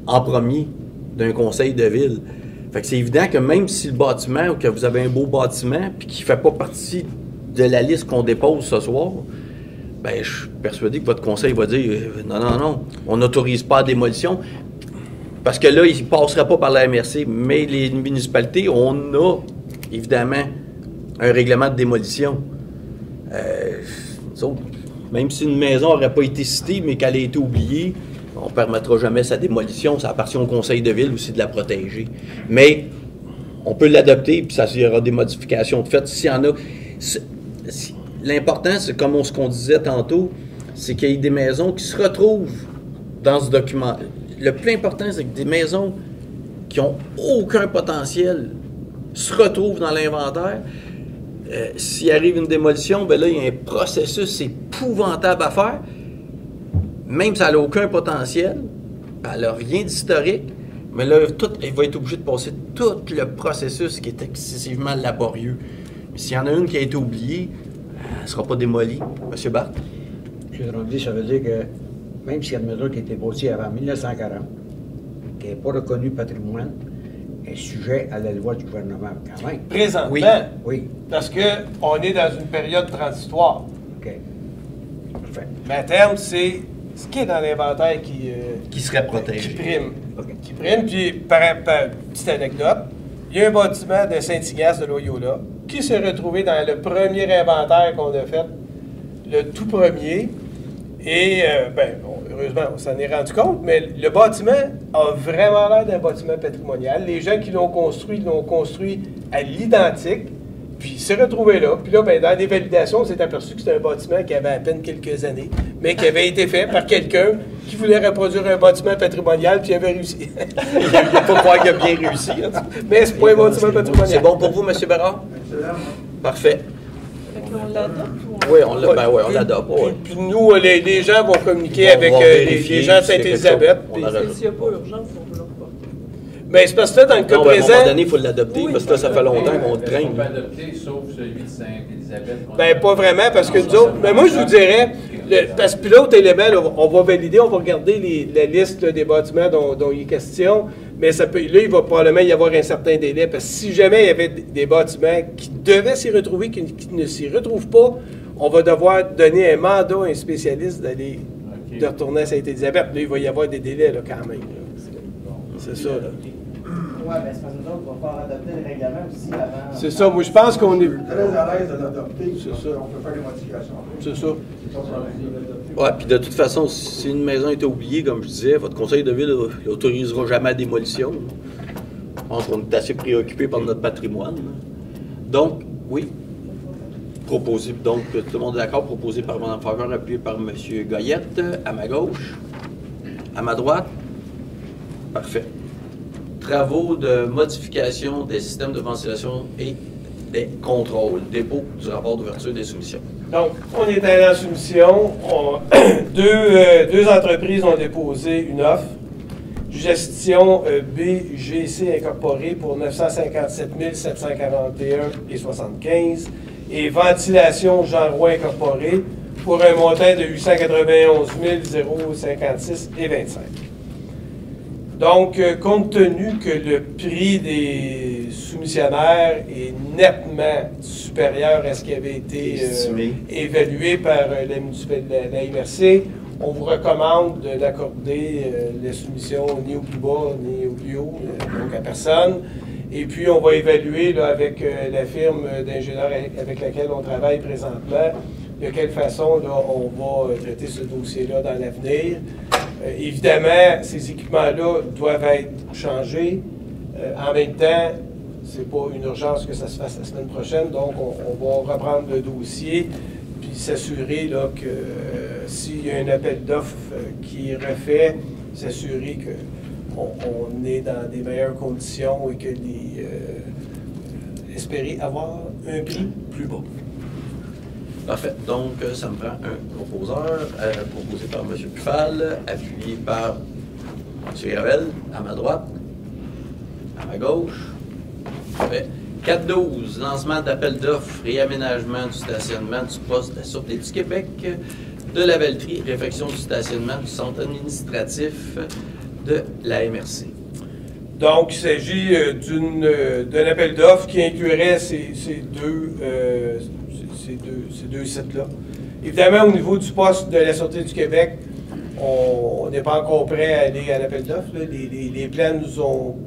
en premier d'un conseil de ville. Fait que c'est évident que même si le bâtiment, ou que vous avez un beau bâtiment, puis qui ne fait pas partie de la liste qu'on dépose ce soir, bien, je suis persuadé que votre conseil va dire non, on n'autorise pas la démolition. Parce que là, il ne passerait pas par la MRC. Mais les municipalités, on a évidemment un règlement de démolition. Même si une maison n'aurait pas été citée, mais qu'elle a été oubliée, on ne permettra jamais sa démolition. Ça appartient au conseil de ville aussi de la protéger. Mais on peut l'adopter, puis il y aura des modifications de fait. S'il y en a... L'important, c'est comme ce qu'on disait tantôt, c'est qu'il y ait des maisons qui se retrouvent dans ce document. Le plus important, c'est que des maisons qui n'ont aucun potentiel se retrouvent dans l'inventaire. S'il arrive une démolition, ben là, il y a un processus épouvantable à faire. Même si elle n'a aucun potentiel, elle n'a rien d'historique, mais là, elle va être obligée de passer tout le processus qui est excessivement laborieux. Mais s'il y en a une qui a été oubliée, elle ne sera pas démolie. M. Barthes? M. Tremblay, ça veut dire que même si y a une maison qui a été bâtie avant 1940, qui n'est pas reconnue patrimoine, est sujet à la loi du gouvernement, quand même. Présentement? Oui. Parce qu'on est dans une période transitoire. OK. Parfait. Mais à terme, c'est ce qui est dans l'inventaire qui serait protégé. Qui prime. Okay. Qui prime. Puis, par petite anecdote, il y a un bâtiment de Saint-Ignace de Loyola qui s'est retrouvé dans le premier inventaire qu'on a fait, le tout premier. Et, heureusement, on s'en est rendu compte, mais le bâtiment a vraiment l'air d'un bâtiment patrimonial. Les gens qui l'ont construit à l'identique. Puis il s'est retrouvé là. Puis là, ben, dans les validations, on s'est aperçu que c'était un bâtiment qui avait à peine quelques années, mais qui avait été fait par quelqu'un qui voulait reproduire un bâtiment patrimonial, puis il avait réussi. Il ne faut pas croire qu'il a bien réussi. Hein. Mais c'est pas un bâtiment patrimonial. C'est bon pour vous, M. Bérard? Parfait. On l'adopte? Oui, on l'adopte. Puis nous, les gens vont communiquer avec les gens de Sainte-Élisabeth. S'il n'y a pas urgence, on peut le reporter. Mais c'est parce que là, dans le cas À un présent... moment donné, il faut l'adopter, parce que là, ça fait longtemps qu'on traîne. On peut adopter, sauf celui de Sainte-Élisabeth. Ben, pas vraiment, parce que nous autres... Mais moi, je vous dirais, parce que puis l'autre élément, là, on va valider, on va regarder la liste là, des bâtiments dont il est question, mais ça peut, là, il va probablement y avoir un certain délai, parce que si jamais il y avait des bâtiments qui devaient s'y retrouver, qui ne s'y retrouvent pas, on va devoir donner un mandat à un spécialiste de retourner à Sainte-Élisabeth. Là, il va y avoir des délais, là, quand même. C'est ça, là. Oui, mais c'est parce que nous autres, on va pouvoir adopter le règlement aussi avant. C'est ça, moi je pense qu'on est... Très à l'aise de l'adopter, c'est ça. On peut faire des modifications. C'est ça. Oui, puis de toute façon, si une maison était oubliée, comme je disais, votre conseil de ville n'autorisera jamais la démolition. Je pense qu'on est assez préoccupé par notre patrimoine. Donc, oui. Proposé, donc, tout le monde est d'accord, proposé par Mme Faveur, appuyé par M. Goyette, à ma gauche, à ma droite. Parfait. Travaux de modification des systèmes de ventilation et des contrôles. Dépôt du rapport d'ouverture des soumissions. Donc, on est allé en soumission. Deux entreprises ont déposé une offre. Gestion BGC incorporée pour 957 741,75 et Ventilation Jean Roy incorporée pour un montant de 891 056,25. Donc, compte tenu que le prix des soumissionnaires est nettement supérieur à ce qui avait été évalué par la MRC, on vous recommande d'accorder la soumission ni au plus bas ni au plus haut, donc à personne. Et puis, on va évaluer là, avec la firme d'ingénieurs avec laquelle on travaille présentement, de quelle façon là, on va traiter ce dossier-là dans l'avenir. Évidemment, ces équipements-là doivent être changés. En même temps, ce n'est pas une urgence que ça se fasse la semaine prochaine, donc on va reprendre le dossier puis s'assurer là, que s'il y a un appel d'offres qui est refait, s'assurer qu'on est dans des meilleures conditions et que espérer avoir un prix plus bas. Parfait. Donc, ça me prend un proposeur, proposé par M. Pufal, appuyé par M. Gravel, à ma droite, à ma gauche. Parfait. 4.12, lancement d'appel d'offres et aménagement du stationnement du poste de la Sûreté du Québec, de la Valtrie, réfection du stationnement du centre administratif de la MRC. Donc, il s'agit d'un appel d'offres qui inclurait ces deux sites-là. Évidemment, au niveau du poste de la Sûreté du Québec, on n'est pas encore prêt à aller à l'appel d'offres. Les plans nous ont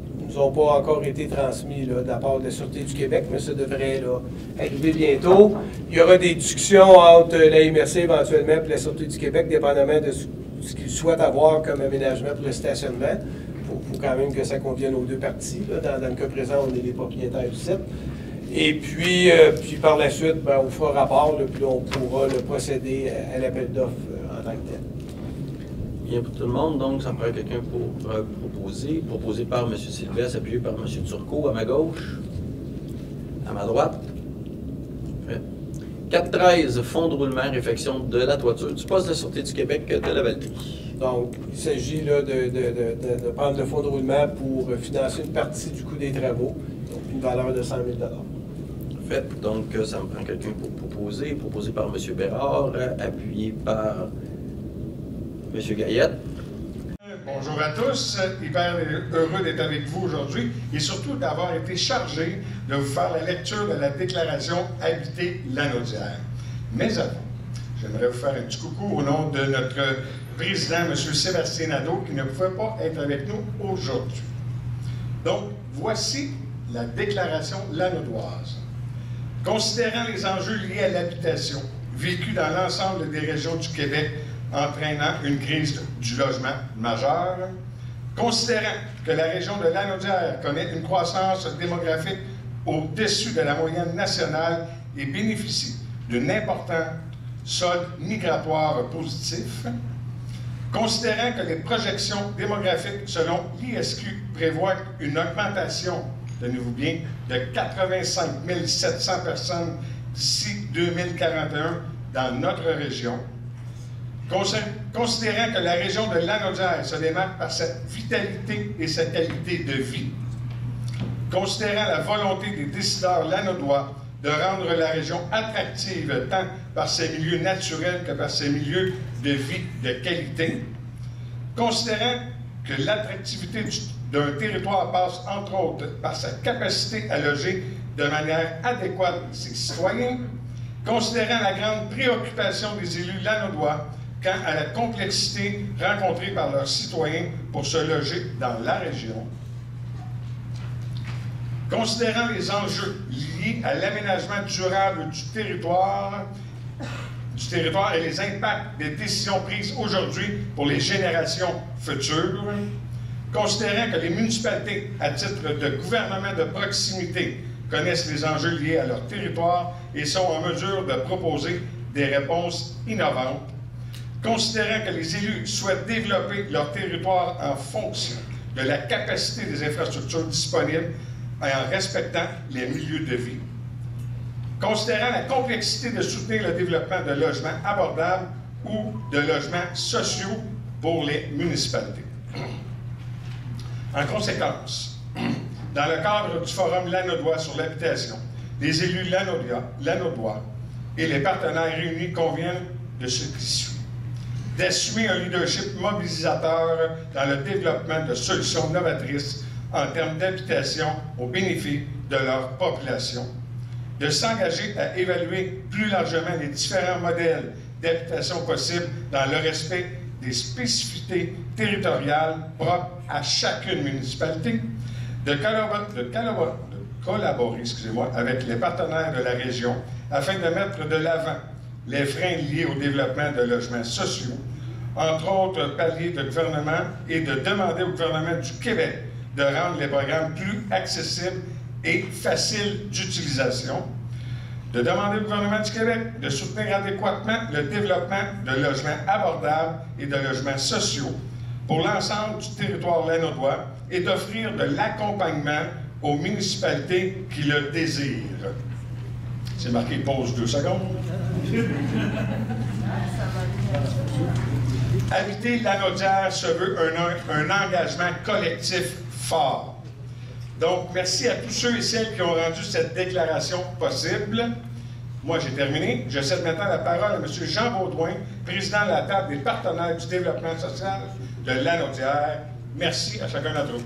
pas encore été transmis là, de la part de la Sûreté du Québec, mais ça devrait là, arriver bientôt. Il y aura des discussions entre la MRC éventuellement et la Sûreté du Québec, dépendamment de ce qu'ils souhaitent avoir comme aménagement pour le stationnement. Il faut quand même que ça convienne aux deux parties. Là. Dans le cas présent, on est les propriétaires du site. Et puis par la suite, ben, on fera rapport, là, puis on pourra procéder à l'appel d'offres en tant que tel. Bien pour tout le monde, donc ça me prend quelqu'un pour proposer. Proposé par M. Sylvestre, appuyé par M. Turcot, à ma gauche, à ma droite. 4.13, fonds de roulement, réfection de la toiture du poste de la Sûreté du Québec de la Valtrie. Donc, il s'agit là de prendre le fonds de roulement pour financer une partie du coût des travaux, donc une valeur de 100 000 Fait. Donc, ça me prend quelqu'un pour proposer. Proposé par M. Bérard, appuyé par M. Gaillette. Bonjour à tous. Hyper heureux d'être avec vous aujourd'hui et surtout d'avoir été chargé de vous faire la lecture de la déclaration Habiter Lanaudière. Mais avant, j'aimerais vous faire un petit coucou au nom de notre président, M. Sébastien Nadeau, qui ne pouvait pas être avec nous aujourd'hui. Donc, voici la déclaration lanaudoise. Considérant les enjeux liés à l'habitation vécus dans l'ensemble des régions du Québec entraînant une crise du logement majeure, considérant que la région de Lanaudière connaît une croissance démographique au-dessus de la moyenne nationale et bénéficie d'un important solde migratoire positif. Considérant que les projections démographiques selon l'ISQ prévoient une augmentation, tenez-vous bien, de 85 700 personnes d'ici 2041 dans notre région. Considérant que la région de Lanaudière se démarque par sa vitalité et sa qualité de vie. Considérant la volonté des décideurs lanaudois de rendre la région attractive tant par ses milieux naturels que par ses milieux de vie de qualité. Considérant que l'attractivité d'un territoire passe, entre autres, par sa capacité à loger de manière adéquate ses citoyens, considérant la grande préoccupation des élus lanaudois quant à la complexité rencontrée par leurs citoyens pour se loger dans la région, considérant les enjeux liés à l'aménagement durable du territoire et les impacts des décisions prises aujourd'hui pour les générations futures, considérant que les municipalités, à titre de gouvernement de proximité, connaissent les enjeux liés à leur territoire et sont en mesure de proposer des réponses innovantes, considérant que les élus souhaitent développer leur territoire en fonction de la capacité des infrastructures disponibles et en respectant les milieux de vie, considérant la complexité de soutenir le développement de logements abordables ou de logements sociaux pour les municipalités. En conséquence, dans le cadre du Forum lanaudois sur l'habitation, les élus lanaudois et les partenaires réunis conviennent de ce qui suit. D'assumer un leadership mobilisateur dans le développement de solutions novatrices en termes d'habitation au bénéfice de leur population, de s'engager à évaluer plus largement les différents modèles d'habitation possibles dans le respect des spécificités territoriales propres à chacune municipalité, de collaborer avec les partenaires de la région afin de mettre de l'avant les freins liés au développement de logements sociaux, entre autres paliers de gouvernement, et de demander au gouvernement du Québec de rendre les programmes plus accessibles et faciles d'utilisation, de demander au gouvernement du Québec de soutenir adéquatement le développement de logements abordables et de logements sociaux pour l'ensemble du territoire lanaudois et d'offrir de l'accompagnement aux municipalités qui le désirent. C'est marqué pause 2 secondes. Habiter Lanaudière se veut un engagement collectif fort. Donc, merci à tous ceux et celles qui ont rendu cette déclaration possible. Moi, j'ai terminé. Je cède maintenant la parole à M. Jean Baudouin, président de la table des partenaires du développement social de Lanaudière. Merci à chacun d'entre vous.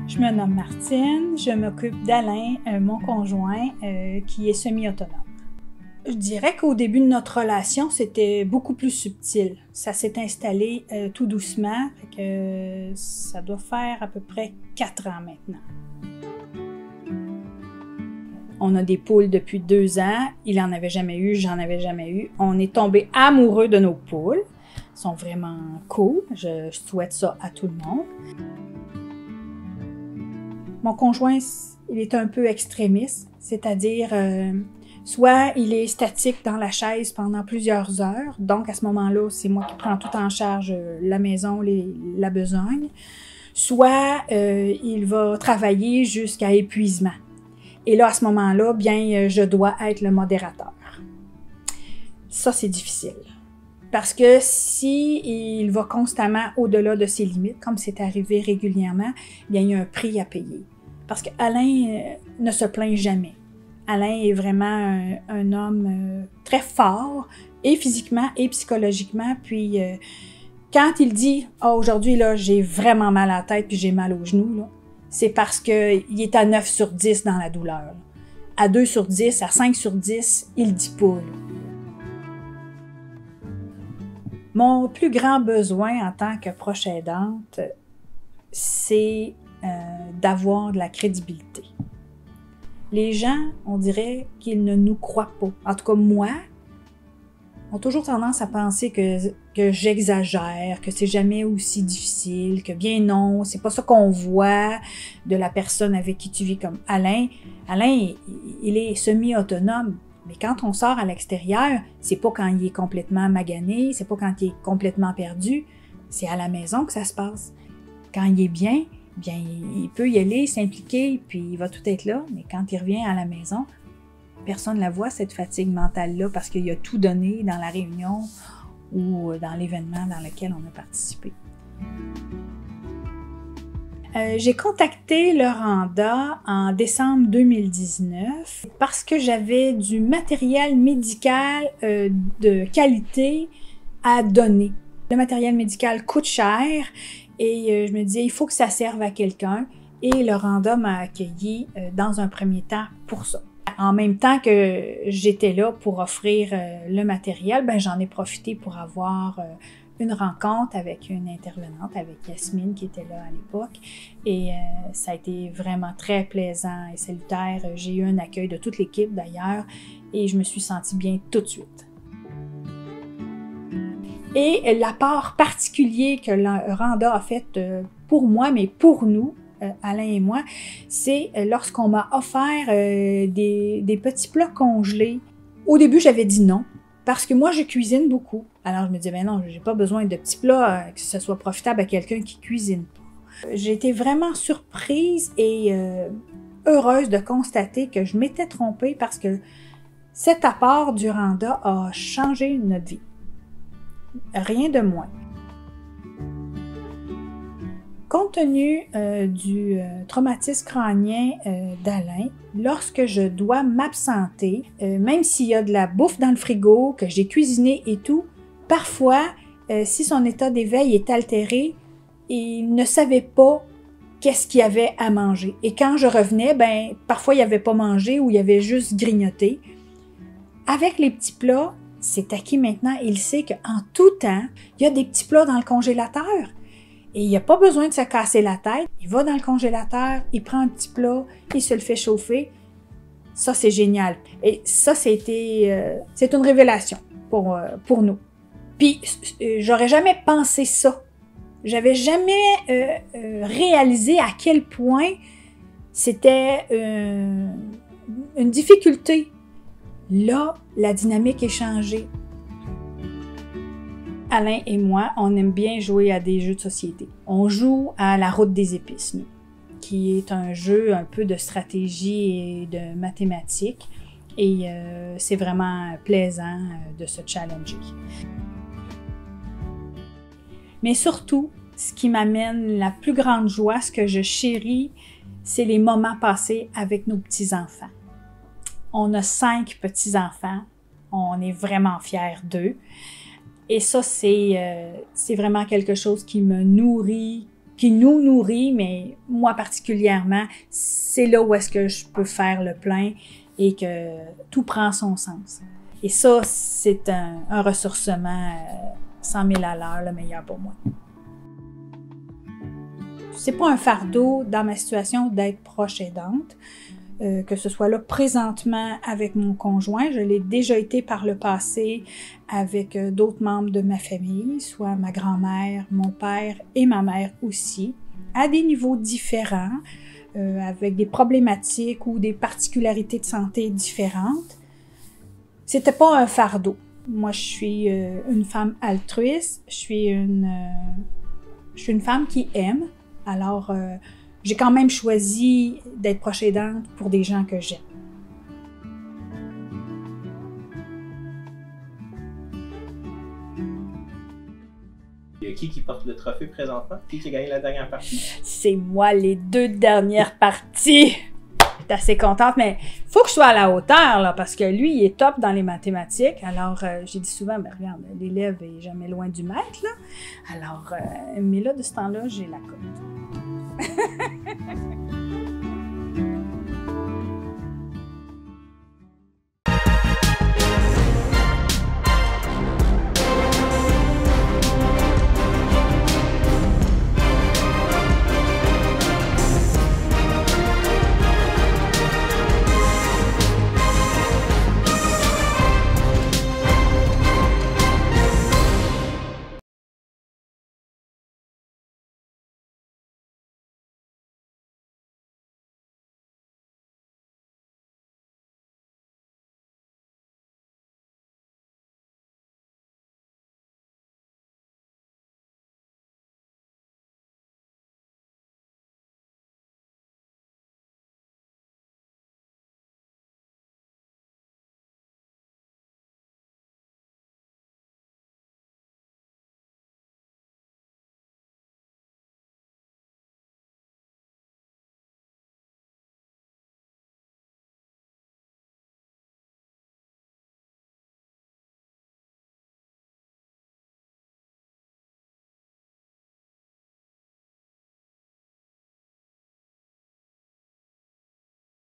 Je me nomme Martine, je m'occupe d'Alain, mon conjoint, qui est semi-autonome. Je dirais qu'au début de notre relation, c'était beaucoup plus subtil. Ça s'est installé tout doucement, fait que ça doit faire à peu près 4 ans maintenant. On a des poules depuis 2 ans, il en avait jamais eu, j'en avais jamais eu. On est tombés amoureux de nos poules. Elles sont vraiment cool, je souhaite ça à tout le monde. Mon conjoint, il est un peu extrémiste, c'est-à-dire soit il est statique dans la chaise pendant plusieurs heures, donc à ce moment-là, c'est moi qui prends tout en charge, la maison, la besogne, soit il va travailler jusqu'à épuisement. Et là, à ce moment-là, bien, je dois être le modérateur. Ça, c'est difficile. Parce que si il va constamment au-delà de ses limites, comme c'est arrivé régulièrement, bien, il y a un prix à payer. Parce qu'Alain ne se plaint jamais. Alain est vraiment un homme très fort, et physiquement et psychologiquement. Puis, quand il dit « Ah, aujourd'hui, là, j'ai vraiment mal à la tête puis j'ai mal aux genoux », là, c'est parce qu'il est à 9 sur 10 dans la douleur. À 2 sur 10, à 5 sur 10, il dit pas. Là. Mon plus grand besoin en tant que proche aidante, c'est d'avoir de la crédibilité. Les gens, on dirait qu'ils ne nous croient pas. En tout cas, moi, ont toujours tendance à penser que j'exagère, que c'est jamais aussi difficile, que bien non, c'est pas ça qu'on voit de la personne avec qui tu vis comme Alain. Alain, il est semi-autonome. Mais quand on sort à l'extérieur, c'est pas quand il est complètement magané, c'est pas quand il est complètement perdu, c'est à la maison que ça se passe. Quand il est bien, il peut y aller, s'impliquer, puis il va tout être là, mais quand il revient à la maison, personne ne la voit, cette fatigue mentale-là, parce qu'il a tout donné dans la réunion ou dans l'événement dans lequel on a participé. J'ai contacté le Randa en décembre 2019 parce que j'avais du matériel médical de qualité à donner. Le matériel médical coûte cher et je me disais, il faut que ça serve à quelqu'un. Et le Randa m'a accueilli dans un premier temps pour ça. En même temps que j'étais là pour offrir le matériel, ben, j'en ai profité pour avoir une rencontre avec une intervenante, avec Yasmine qui était là à l'époque. Et ça a été vraiment très plaisant et salutaire. J'ai eu un accueil de toute l'équipe d'ailleurs et je me suis sentie bien tout de suite. Et l'apport particulier que le Randa a fait pour moi, mais pour nous, Alain et moi, c'est lorsqu'on m'a offert des petits plats congelés. Au début, j'avais dit non, parce que moi, je cuisine beaucoup. Alors, je me disais, ben non, j'ai pas besoin de petits plats, que ce soit profitable à quelqu'un qui cuisine pas. J'ai été vraiment surprise et heureuse de constater que je m'étais trompée parce que cet apport du Randa a changé notre vie. Rien de moins. Compte tenu du traumatisme crânien d'Alain, lorsque je dois m'absenter, même s'il y a de la bouffe dans le frigo, que j'ai cuisiné et tout, parfois, si son état d'éveil est altéré, il ne savait pas qu'est-ce qu'il y avait à manger. Et quand je revenais, ben parfois il n'avait pas mangé ou il avait juste grignoté. Avec les petits plats, c'est acquis maintenant. Il sait qu'en tout temps, il y a des petits plats dans le congélateur. Et il n'a pas besoin de se casser la tête. Il va dans le congélateur, il prend un petit plat, il se le fait chauffer. Ça, c'est génial. Et ça, c'est une révélation pour nous. Puis, j'aurais jamais pensé ça. J'avais jamais réalisé à quel point c'était une difficulté. Là, la dynamique est changée. Alain et moi, on aime bien jouer à des jeux de société. On joue à la route des épices, nous, qui est un jeu un peu de stratégie et de mathématiques. Et c'est vraiment plaisant de se challenger. Mais surtout, ce qui m'amène la plus grande joie, ce que je chéris, c'est les moments passés avec nos petits-enfants. On a 5 petits-enfants. On est vraiment fiers d'eux. Et ça, c'est vraiment quelque chose qui me nourrit qui nous nourrit, mais moi particulièrement, c'est là où est-ce que je peux faire le plein et que tout prend son sens. Et ça, c'est un ressourcement 100 000 à l'heure, le meilleur pour moi. C'est pas un fardeau dans ma situation d'être proche aidante, que ce soit là présentement avec mon conjoint. Je l'ai déjà été par le passé avec d'autres membres de ma famille, soit ma grand-mère, mon père et ma mère aussi, à des niveaux différents, avec des problématiques ou des particularités de santé différentes. C'était pas un fardeau. Moi, je suis une femme altruiste, je suis une femme qui aime. Alors, j'ai quand même choisi d'être proche aidante pour des gens que j'aime. Il y a qui porte le trophée présentement? Qui a gagné la dernière partie? C'est moi, les 2 dernières parties! Je suis assez contente, mais il faut que je sois à la hauteur, là, parce que lui, il est top dans les mathématiques. Alors, j'ai dit souvent, ben, regarde, l'élève est jamais loin du maître, là. Alors, mais là, de ce temps-là, j'ai la cote.